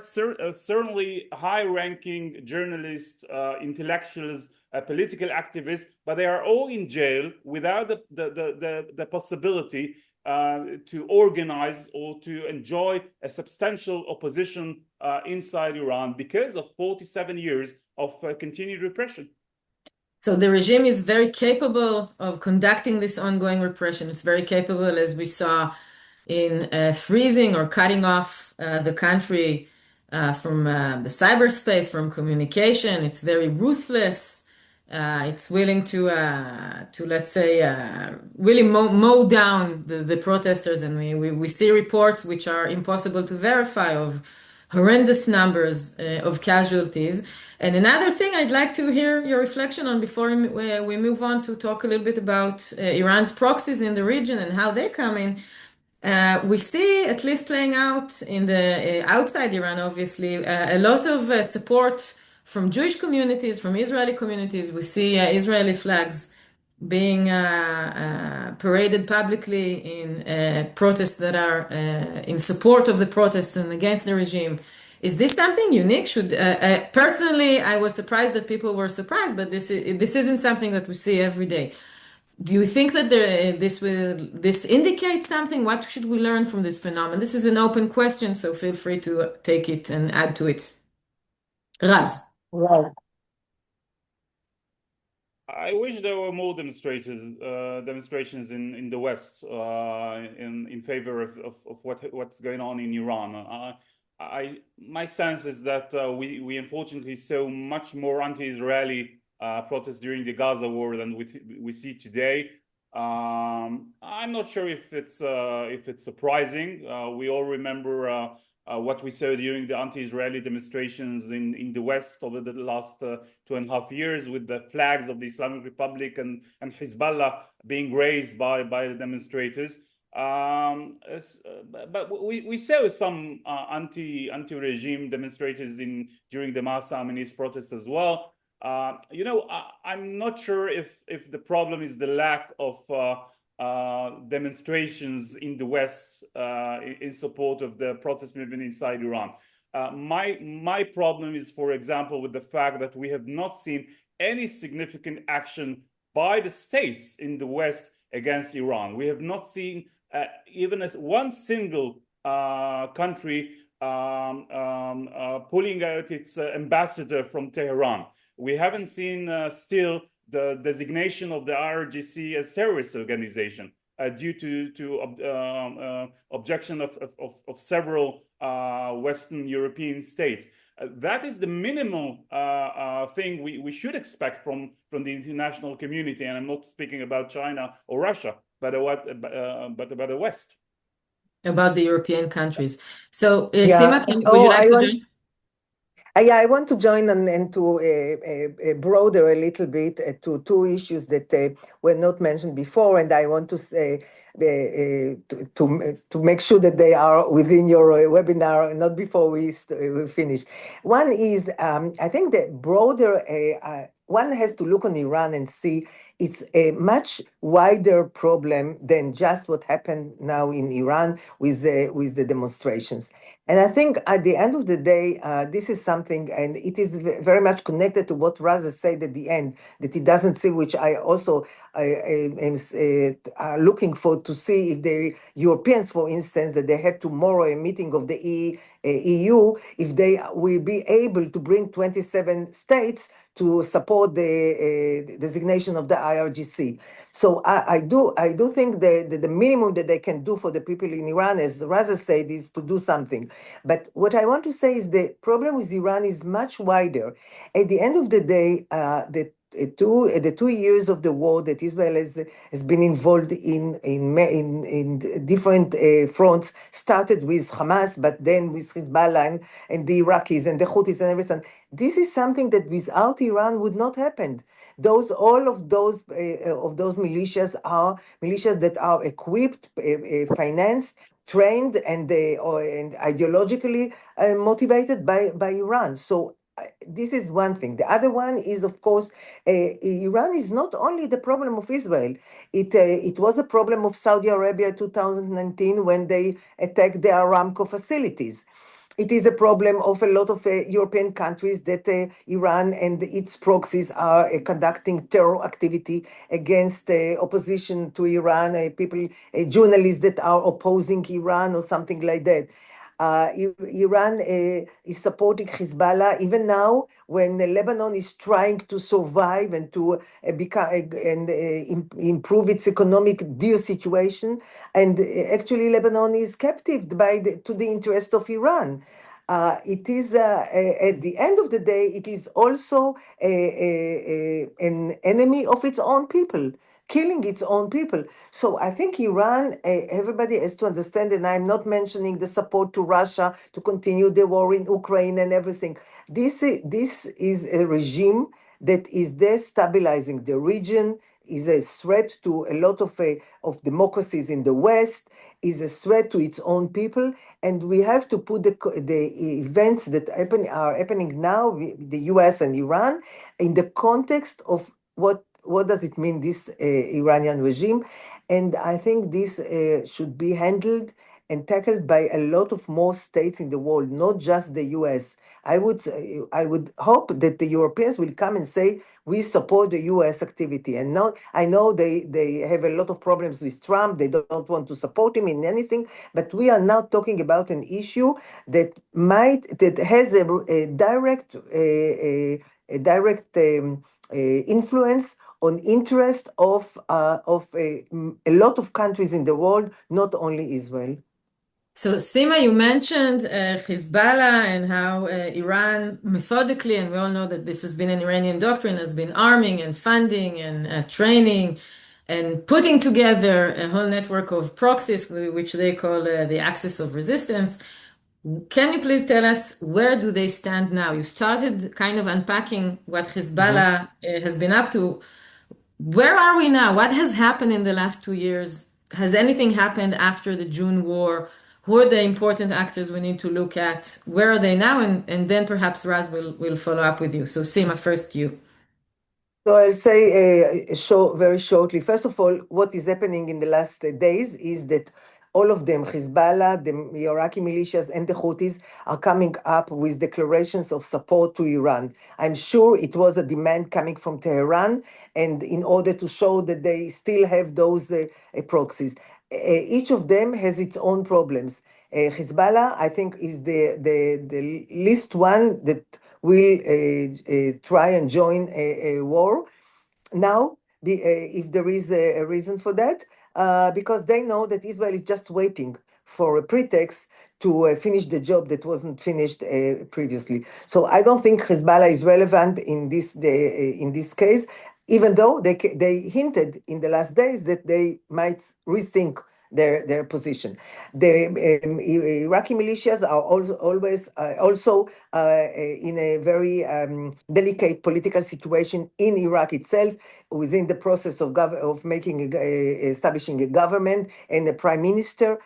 certainly high-ranking journalists, intellectuals, political activists, but they are all in jail without the possibility to organize or to enjoy a substantial opposition inside Iran because of 47 years of continued repression. So the regime is very capable of conducting this ongoing repression. It's very capable, as we saw, in freezing or cutting off the country from the cyberspace, from communication. It's very ruthless. It's willing to let's say, really mow down the protesters. And we see reports which are impossible to verify of horrendous numbers of casualties. And another thing I'd like to hear your reflection on before we move on to talk a little bit about Iran's proxies in the region and how they come in. We see, at least playing out in the outside Iran, obviously, a lot of support from Jewish communities, from Israeli communities. We see Israeli flags being paraded publicly in protests that are in support of the protests and against the regime. Is this something unique? Personally, I was surprised that people were surprised, but this isn't something that we see every day. Do you think that this indicates something? What should we learn from this phenomenon? This is an open question, so feel free to take it and add to it. Raz. Right. I wish there were more demonstrations in the West in favor of what's going on in Iran. My sense is that we unfortunately saw much more anti-Israeli protests during the Gaza war than we see today. I'm not sure if it's surprising. We all remember what we saw during the anti-Israeli demonstrations in the West over the last 2.5 years, with the flags of the Islamic Republic and Hezbollah being raised by the demonstrators. But we saw some anti-regime demonstrators during the Mahsa Amini's protests as well. I'm not sure if the problem is the lack of demonstrations in the West in support of the protest movement inside Iran. My problem is, for example, with the fact that we have not seen any significant action by the states in the West against Iran. We have not seen even as one single country pulling out its ambassador from Tehran. We haven't seen still the designation of the IRGC as terrorist organization due to objection of several Western European states. That is the minimal thing we should expect from the international community, and I'm not speaking about China or Russia, but about the West. About the European countries. So, Sima, would you like to join? Yeah, I want to join and to broader a little bit to two issues that were not mentioned before, and I want to say to make sure that they are within your webinar, not before we finish. One is, I think that broader, one has to look on Iran and see it's a much wider problem than just what happened now in Iran with the demonstrations. And I think at the end of the day, this is something, and it is very much connected to what Raz said at the end, that he doesn't see, which I also are looking for to see if the Europeans, for instance, that they have tomorrow a meeting of the EU, if they will be able to bring 27 states to support the designation of the IRGC. So I do think that the minimum that they can do for the people in Iran, as Raz said, is to do something. But what I want to say is the problem with Iran is much wider. At the end of the day, the 2 years of the war that Israel has been involved in different fronts started with Hamas, but then with Hezbollah and the Iraqis and the Houthis and everything. This is something that without Iran would not happen. All of those militias are militias that are equipped, financed, trained, and ideologically motivated by Iran. So this is one thing. The other one is, of course, Iran is not only the problem of Israel. It was a problem of Saudi Arabia 2019 when they attacked the Aramco facilities. It is a problem of a lot of European countries that Iran and its proxies are conducting terror activity against opposition to Iran, people, journalists that are opposing Iran or something like that. Iran is supporting Hezbollah even now when Lebanon is trying to survive and to improve its economic deal situation. And actually, Lebanon is captive to the interest of Iran. It is at the end of the day, it is also an enemy of its own people, killing its own people. So I think Iran, everybody has to understand, and I'm not mentioning the support to Russia to continue the war in Ukraine and everything. This is a regime that is destabilizing the region, is a threat to a lot of democracies in the West, is a threat to its own people, and we have to put the events that are happening now, the US and Iran, in the context of what does it mean, this Iranian regime. And I think this should be handled and tackled by a lot of more states in the world, not just the US. I would hope that the Europeans will come and say, we support the US activity. And now I know they have a lot of problems with Trump. They don't want to support him in anything, but we are now talking about an issue that has a direct influence on interest of a lot of countries in the world, not only Israel. So, Sima, you mentioned Hezbollah and how Iran methodically, and we all know that this has been an Iranian doctrine, has been arming and funding and training and putting together a whole network of proxies, which they call the axis of resistance. Can you please tell us where do they stand now? You started kind of unpacking what Hezbollah has been up to. Where are we now? What has happened in the last 2 years? Has anything happened after the June war? Who are the important actors we need to look at? Where are they now? And then perhaps Raz will follow up with you. So Sima, first you. So I'll say very shortly. First of all, what is happening in the last days is that all of them, Hezbollah, the Iraqi militias, and the Houthis, are coming up with declarations of support to Iran. I'm sure it was a demand coming from Tehran, and in order to show that they still have those proxies. Each of them has its own problems. Hezbollah, I think, is the least one that will try and join a war now, if there is a reason for that, because they know that Israel is just waiting for a pretext to finish the job that wasn't finished previously. So I don't think Hezbollah is relevant in this case, even though they hinted in the last days that they might rethink their position. The Iraqi militias are always also in a very delicate political situation in Iraq itself, within the process of establishing a government and a prime minister.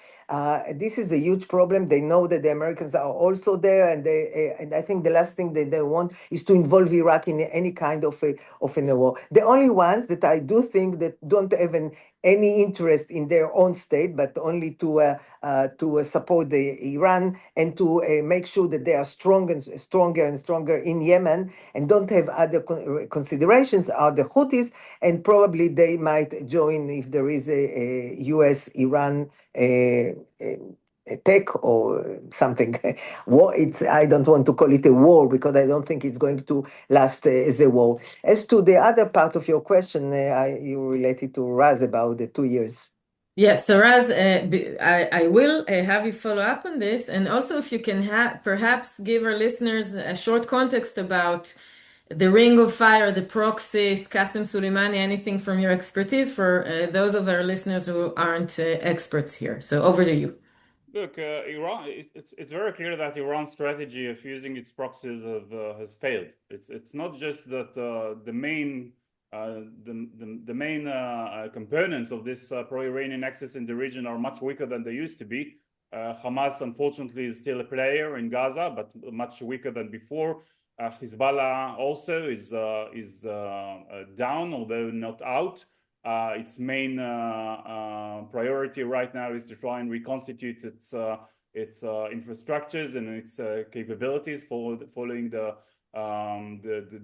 This is a huge problem. They know that the Americans are also there, and I think the last thing that they want is to involve Iraq in any kind of a war. The only ones that I do think that don't have any interest in their own state, but only to support Iran and to make sure that they are stronger and stronger in Yemen and don't have other considerations are the Houthis, and probably they might join if there is a US-Iran attack or something. War. I don't want to call it a war because I don't think it's going to last as a war. As to the other part of your question, you related to Raz about the 2 years. Yeah, so Raz, I will have you follow up on this, and also if you can perhaps give our listeners a short context about the Ring of Fire, the proxies, Qasem Soleimani, anything from your expertise for those of our listeners who aren't experts here. So over to you. Look, Iran. It's very clear that Iran's strategy of using its proxies has failed. It's not just that the main components of this pro-Iranian axis in the region are much weaker than they used to be. Hamas, unfortunately, is still a player in Gaza, but much weaker than before. Hezbollah also is down, although not out. Its main priority right now is to try and reconstitute its infrastructures and its capabilities following the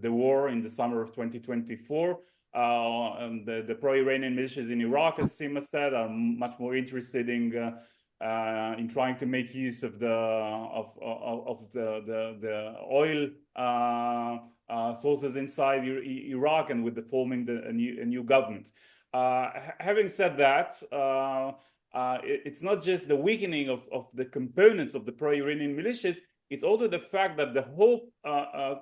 war in the summer of 2024. And the pro-Iranian militias in Iraq, as Sima said, are much more interested in trying to make use of the oil sources inside Iraq, and with the forming a new government. Having said that, it's not just the weakening of the components of the pro-Iranian militias, it's also the fact that the whole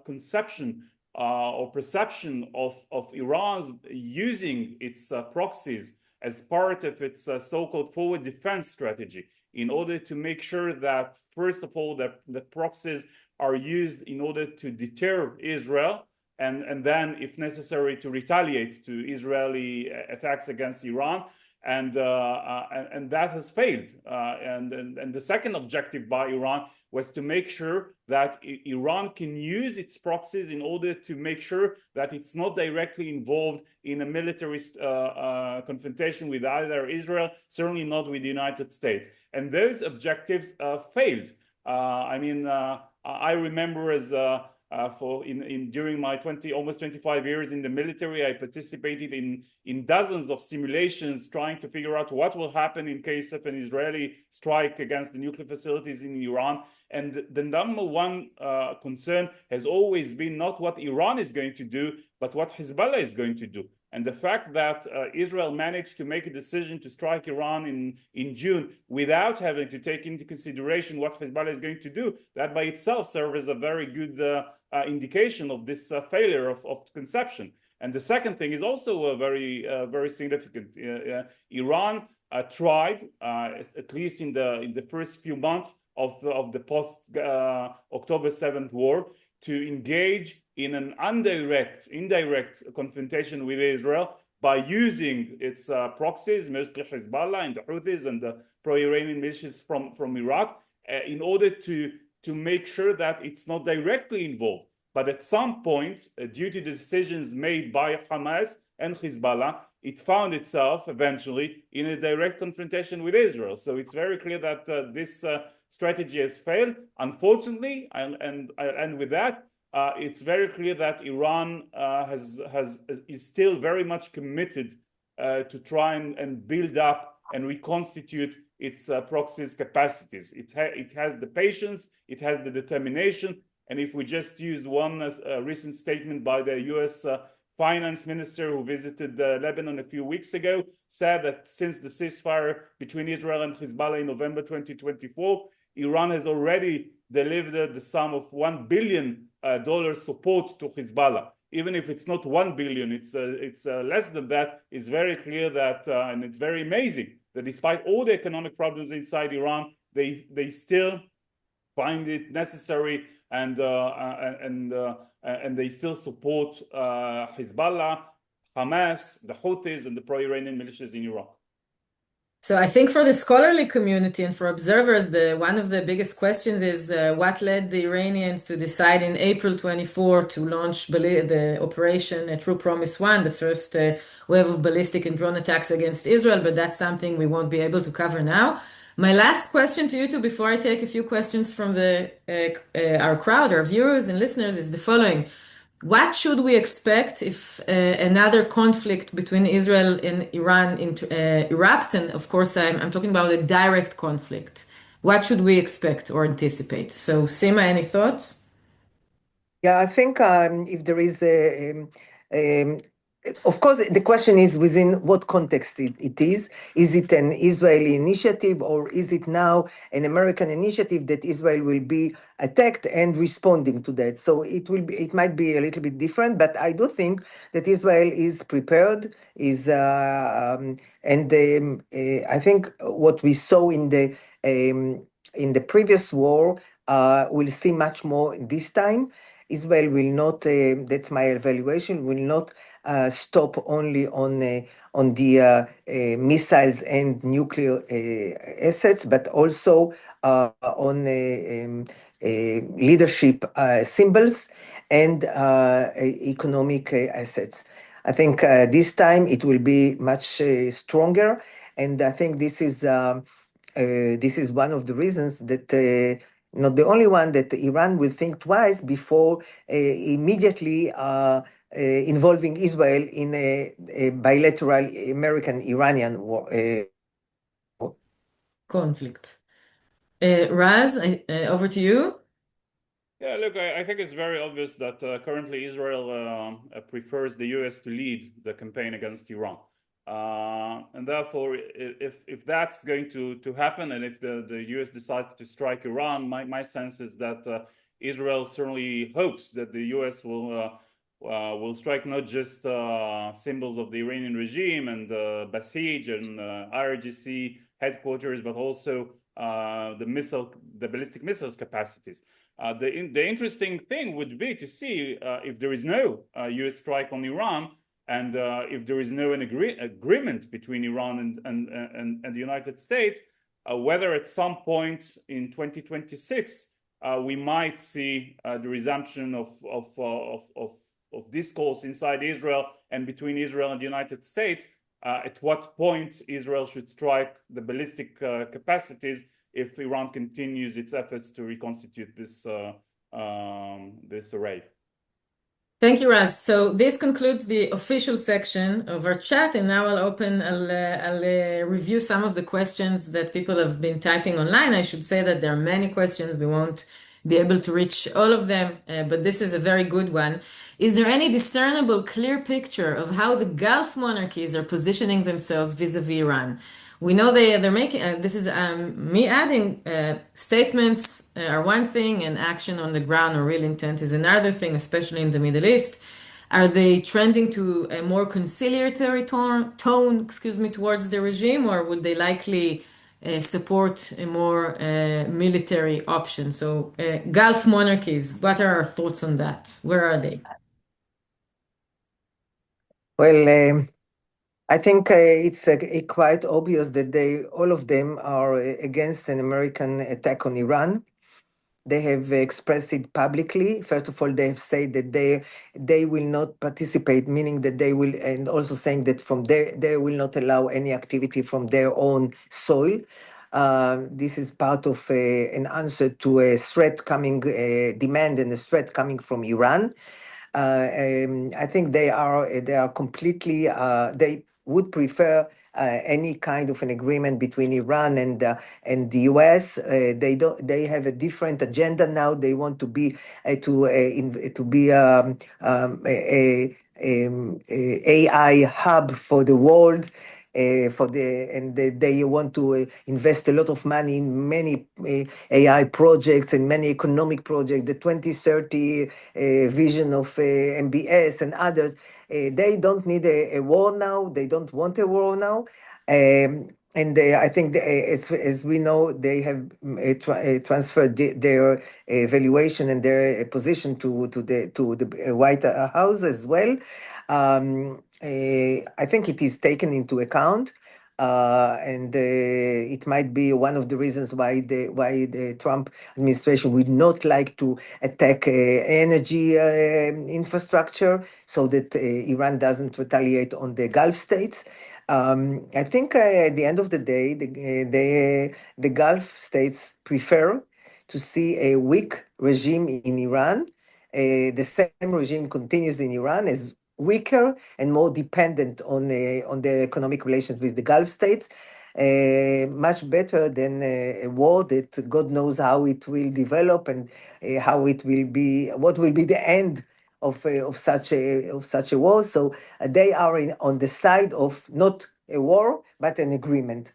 conception or perception of Iran's using its proxies as part of its so-called forward defense strategy in order to make sure that, first of all, the proxies are used in order to deter Israel, and then, if necessary, to retaliate to Israeli attacks against Iran. And that has failed. And the second objective by Iran was to make sure that Iran can use its proxies in order to make sure that it's not directly involved in a military confrontation with either Israel, certainly not with the United States. And those objectives failed. I remember as during my almost 25 years in the military, I participated in dozens of simulations trying to figure out what will happen in case of an Israeli strike against the nuclear facilities in Iran. And the number one concern has always been not what Iran is going to do, but what Hezbollah is going to do. And the fact that Israel managed to make a decision to strike Iran in June without having to take into consideration what Hezbollah is going to do, that by itself serves as a very good indication of this failure of conception. And the second thing is also very significant. Iran tried, at least in the first few months of the post October 7th war, to engage in an indirect confrontation with Israel by using its proxies, mostly Hezbollah and the Houthis and the pro-Iranian militias from Iraq, in order to make sure that it's not directly involved. But at some point, due to the decisions made by Hamas and Hezbollah, it found itself eventually in a direct confrontation with Israel. So it's very clear that this strategy has failed, unfortunately, and with that, it's very clear that Iran is still very much committed to try and build up and reconstitute its proxies capacities. It has the patience, it has the determination, and if we just use one recent statement by the US finance minister who visited Lebanon a few weeks ago, said that since the ceasefire between Israel and Hezbollah in November 2024, Iran has already delivered the sum of $1 billion support to Hezbollah. Even if it's not 1 billion, it's less than that. It's very clear that, and it's very amazing that despite all the economic problems inside Iran, they still find it necessary and they still support Hezbollah, Hamas, the Houthis, and the pro-Iranian militias in Iraq. So I think for the scholarly community and for observers, one of the biggest questions is what led the Iranians to decide in April 24 to launch the operation True Promise One, the first wave of ballistic and drone attacks against Israel, but that's something we won't be able to cover now. My last question to you two, before I take a few questions from our crowd, our viewers and listeners, is the following. What should we expect if another conflict between Israel and Iran erupts? And of course, I'm talking about a direct conflict. What should we expect or anticipate? So, Sima, any thoughts? Yeah, I think if there is of course, the question is within what context it is. Is it an Israeli initiative, or is it now an American initiative that Israel will be attacked and responding to that? So it might be a little bit different, but I do think that Israel is prepared, I think what we saw in the previous war, we'll see much more this time. Israel will not, that's my evaluation, will not stop only on the missiles and nuclear assets, but also on leadership symbols and economic assets. I think this time it will be much stronger, and I think this is one of the reasons that not the only one, that Iran will think twice before immediately involving Israel in a bilateral American-Iranian war. Conflict. Raz, over to you. Yeah, look, I think it's very obvious that currently Israel prefers the US to lead the campaign against Iran. And therefore, if that's going to happen, and if the US decides to strike Iran, my sense is that Israel certainly hopes that the US will strike not just symbols of the Iranian regime and Basij and IRGC headquarters, but also the ballistic missiles capacities. The interesting thing would be to see if there is no US strike on Iran, and if there is no agreement between Iran and the United States, whether at some point in 2026 we might see the resumption of discourse inside Israel and between Israel and the United States, at what point Israel should strike the ballistic capacities if Iran continues its efforts to reconstitute this array. Thank you, Raz. So this concludes the official section of our chat, and now I'll review some of the questions that people have been typing online. I should say that there are many questions. We won't be able to reach all of them, but this is a very good one. Is there any discernible, clear picture of how the Gulf monarchies are positioning themselves vis-a-vis Iran? We know they're making, this is me adding, statements are one thing and action on the ground or real intent is another thing, especially in the Middle East. Are they trending to a more conciliatory tone, towards the regime, or would they likely support a more military option? So Gulf monarchies, what are our thoughts on that? Where are they? Well, I think it's quite obvious that all of them are against an American attack on Iran. They have expressed it publicly. First of all, they have said that they will not participate, meaning that they will, and also saying that they will not allow any activity from their own soil. This is part of an answer to a threat coming, demand and a threat coming from Iran. I think they are completely, they would prefer any kind of an agreement between Iran and the US. They have a different agenda now. They want to be a AI hub for the world. They want to invest a lot of money in many AI projects and many economic projects, the 2030 vision of MBS and others. They don't need a war now. They don't want a war now. I think, as we know, they have transferred their valuation and their position to the White House as well. I think it is taken into account. and it might be one of the reasons why the Trump administration would not like to attack energy infrastructure so that Iran doesn't retaliate on the Gulf states. I think at the end of the day, the Gulf states prefer to see a weak regime in Iran. The same regime continues in Iran as weaker and more dependent on the economic relations with the Gulf states, much better than a war that God knows how it will develop and how it will be, what will be the end of such a war. So they are on the side of not a war but an agreement.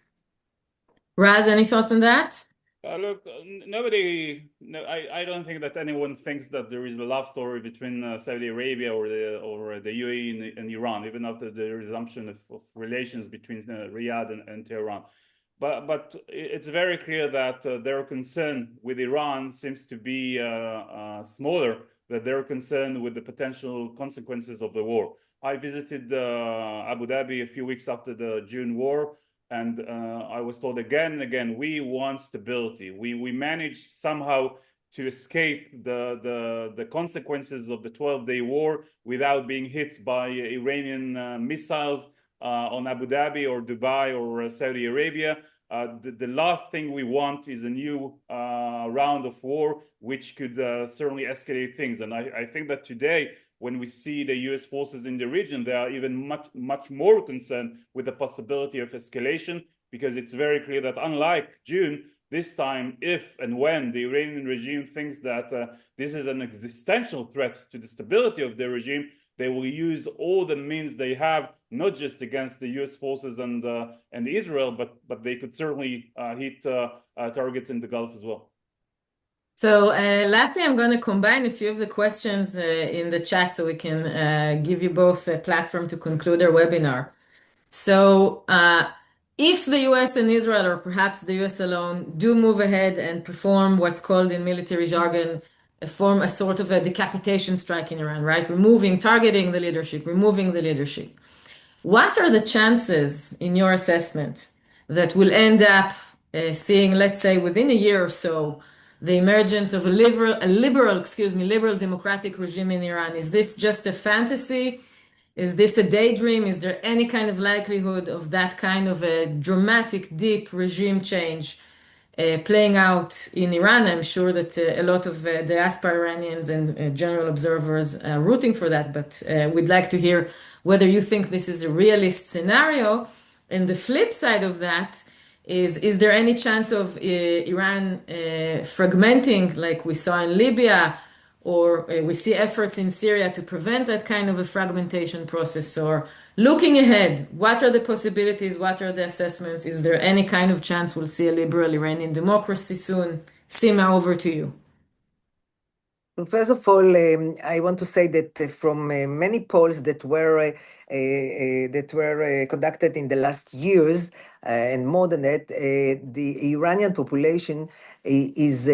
Raz, any thoughts on that? Look, I don't think that anyone thinks that there is a love story between Saudi Arabia or the UAE and Iran, even after the resumption of relations between Riyadh and Tehran. But it's very clear that their concern with Iran seems to be smaller than their concern with the potential consequences of the war. I visited Abu Dhabi a few weeks after the June war. And I was told again and again, we want stability. We managed somehow to escape the consequences of the 12-day war without being hit by Iranian missiles on Abu Dhabi or Dubai or Saudi Arabia. The last thing we want is a new round of war, which could certainly escalate things. And I think that today, when we see the US forces in the region, they are even much more concerned with the possibility of escalation, because it's very clear that unlike June, this time, if and when the Iranian regime thinks that this is an existential threat to the stability of the regime, they will use all the means they have, not just against the US forces and Israel, but they could certainly hit targets in the Gulf as well. So lastly, I'm going to combine a few of the questions in the chat so we can give you both a platform to conclude our webinar. So if the US and Israel, or perhaps the US alone, do move ahead and perform what's called in military jargon, form a sort of a decapitation strike in Iran, right? Targeting the leadership, removing the leadership. What are the chances, in your assessment, that we'll end up seeing, let's say, within a year or so, the emergence of a liberal democratic regime in Iran? Is this just a fantasy? Is this a daydream? Is there any kind of likelihood of that kind of a dramatic, deep regime change playing out in Iran? I'm sure that a lot of diaspora Iranians and general observers are rooting for that, but we'd like to hear whether you think this is a realist scenario. And the flip side of that is there any chance of Iran fragmenting like we saw in Libya, or we see efforts in Syria to prevent that kind of a fragmentation process? Or looking ahead, what are the possibilities? What are the assessments? Is there any kind of chance we'll see a liberal Iranian democracy soon? Sima, over to you. First of all, I want to say that from many polls that were conducted in the last years, and more than that, the Iranian population is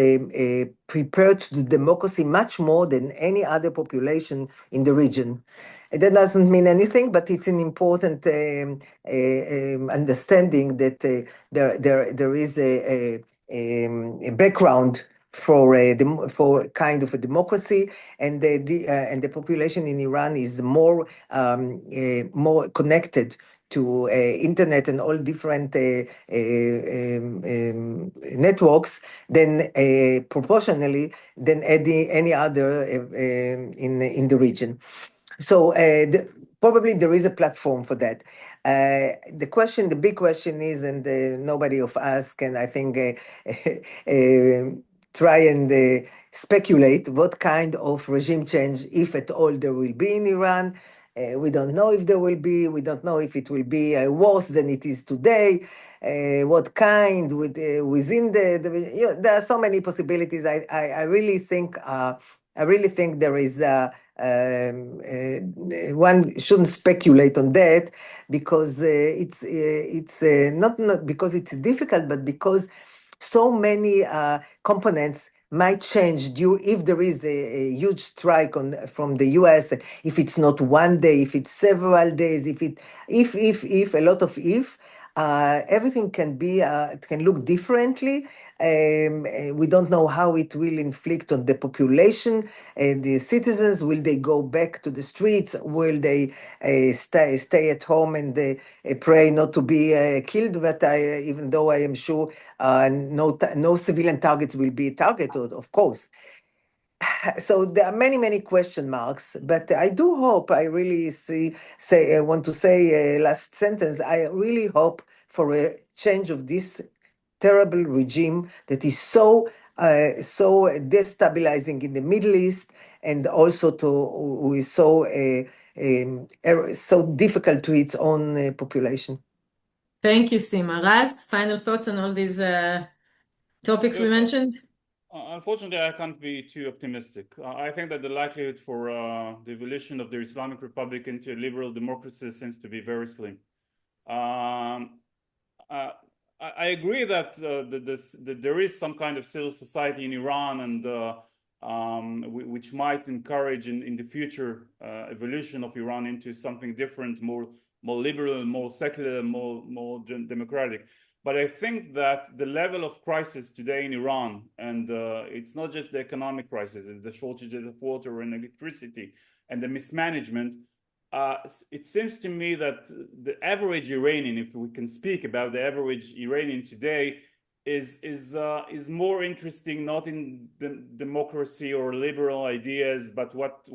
prepared to democracy much more than any other population in the region. That doesn't mean anything, but it's an important understanding that there is a background for kind of a democracy, and the population in Iran is more connected to internet and all different networks than proportionally than any other in the region. So probably there is a platform for that. The big question is, and nobody of us can, I think, try and speculate what kind of regime change, if at all, there will be in Iran. We don't know if there will be. We don't know if it will be worse than it is today. What kind within there are so many possibilities. I really think there is one shouldn't speculate on that, because it's not because it's difficult, but because so many components might change if there is a huge strike from the US. If it's not one day, if it's several days, if a lot of if. Everything can be, it can look differently. We don't know how it will inflict on the population and the citizens. Will they go back to the streets? Will they stay at home and pray not to be killed? But even though I am sure no civilian targets will be targeted, of course. So there are many, many question marks, but I do hope, I really want to say last sentence, I really hope for a change of this terrible regime that is so destabilizing in the Middle East, and also who is so difficult to its own population. Thank you, Sima. Raz, final thoughts on all these topics we mentioned? Unfortunately, I can't be too optimistic. I think that the likelihood for the evolution of the Islamic Republic into a liberal democracy seems to be very slim. I agree that there is some kind of civil society in Iran, and which might encourage in the future evolution of Iran into something different, more liberal, more secular, more democratic. But I think that the level of crisis today in Iran, and it's not just the economic crisis, it's the shortages of water and electricity and the mismanagement. It seems to me that the average Iranian, if we can speak about the average Iranian today, is more interesting not in the democracy or liberal ideas, but what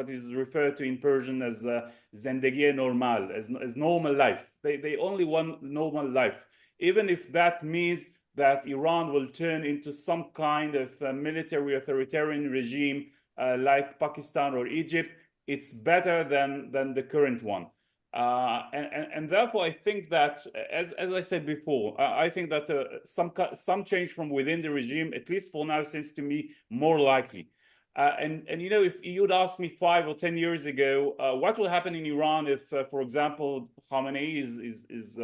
is referred to in Persian as zendegi normal, as normal life. They only want normal life, even if that means that Iran will turn into some kind of military authoritarian regime like Pakistan or Egypt. It's better than the current one. And therefore, I think that, as I said before, I think that some change from within the regime, at least for now, seems to me more likely. And you know, if you'd asked me 5 or 10 years ago, what will happen in Iran if, for example, Khamenei is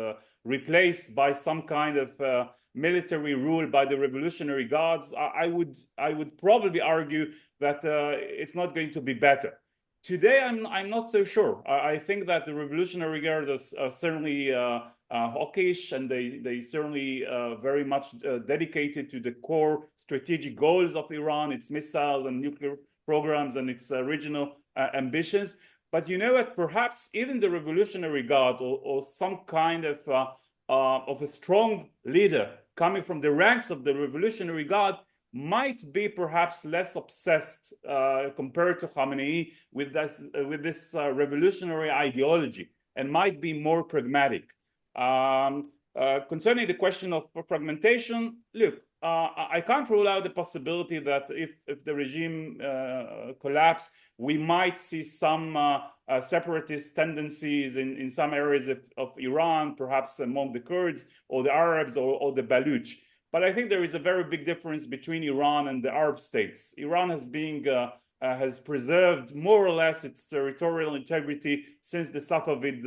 replaced by some kind of military rule by the Revolutionary Guards, I would probably argue that it's not going to be better. Today, I'm not so sure. I think that the Revolutionary Guards are certainly hawkish, and they certainly very much dedicated to the core strategic goals of Iran, its missiles and nuclear programs, and its regional ambitions. But you know what? Perhaps even the Revolutionary Guard or some kind of a strong leader coming from the ranks of the Revolutionary Guard might be perhaps less obsessed compared to Khamenei with this revolutionary ideology, and might be more pragmatic. Concerning the question of fragmentation, look, I can't rule out the possibility that if the regime collapse, we might see some separatist tendencies in some areas of Iran, perhaps among the Kurds or the Arabs or the Baluch. But I think there is a very big difference between Iran and the Arab states. Iran has preserved more or less its territorial integrity since the Safavid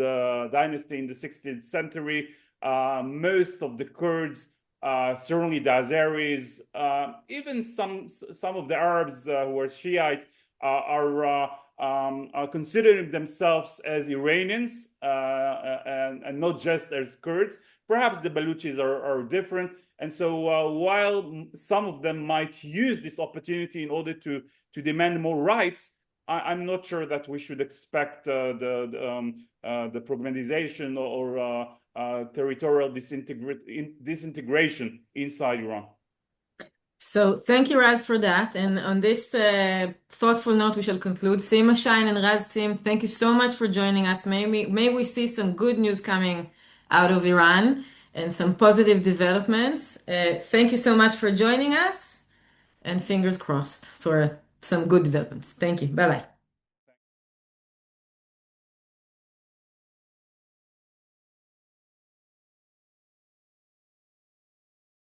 dynasty in the 16th century. Most of the Kurds, certainly the Azeris, even some of the Arabs who are Shiite are considering themselves as Iranians and not just as Kurds. Perhaps the Baluchis are different. And so while some of them might use this opportunity in order to demand more rights, I'm not sure that we should expect the fragmentization or territorial disintegration inside Iran. So thank you, Raz, for that. And on this thoughtful note, we shall conclude. Sima Shine and Raz Zimmt, thank you so much for joining us. May we see some good news coming out of Iran and some positive developments. Thank you so much for joining us, and fingers crossed for some good developments. Thank you. Bye-bye.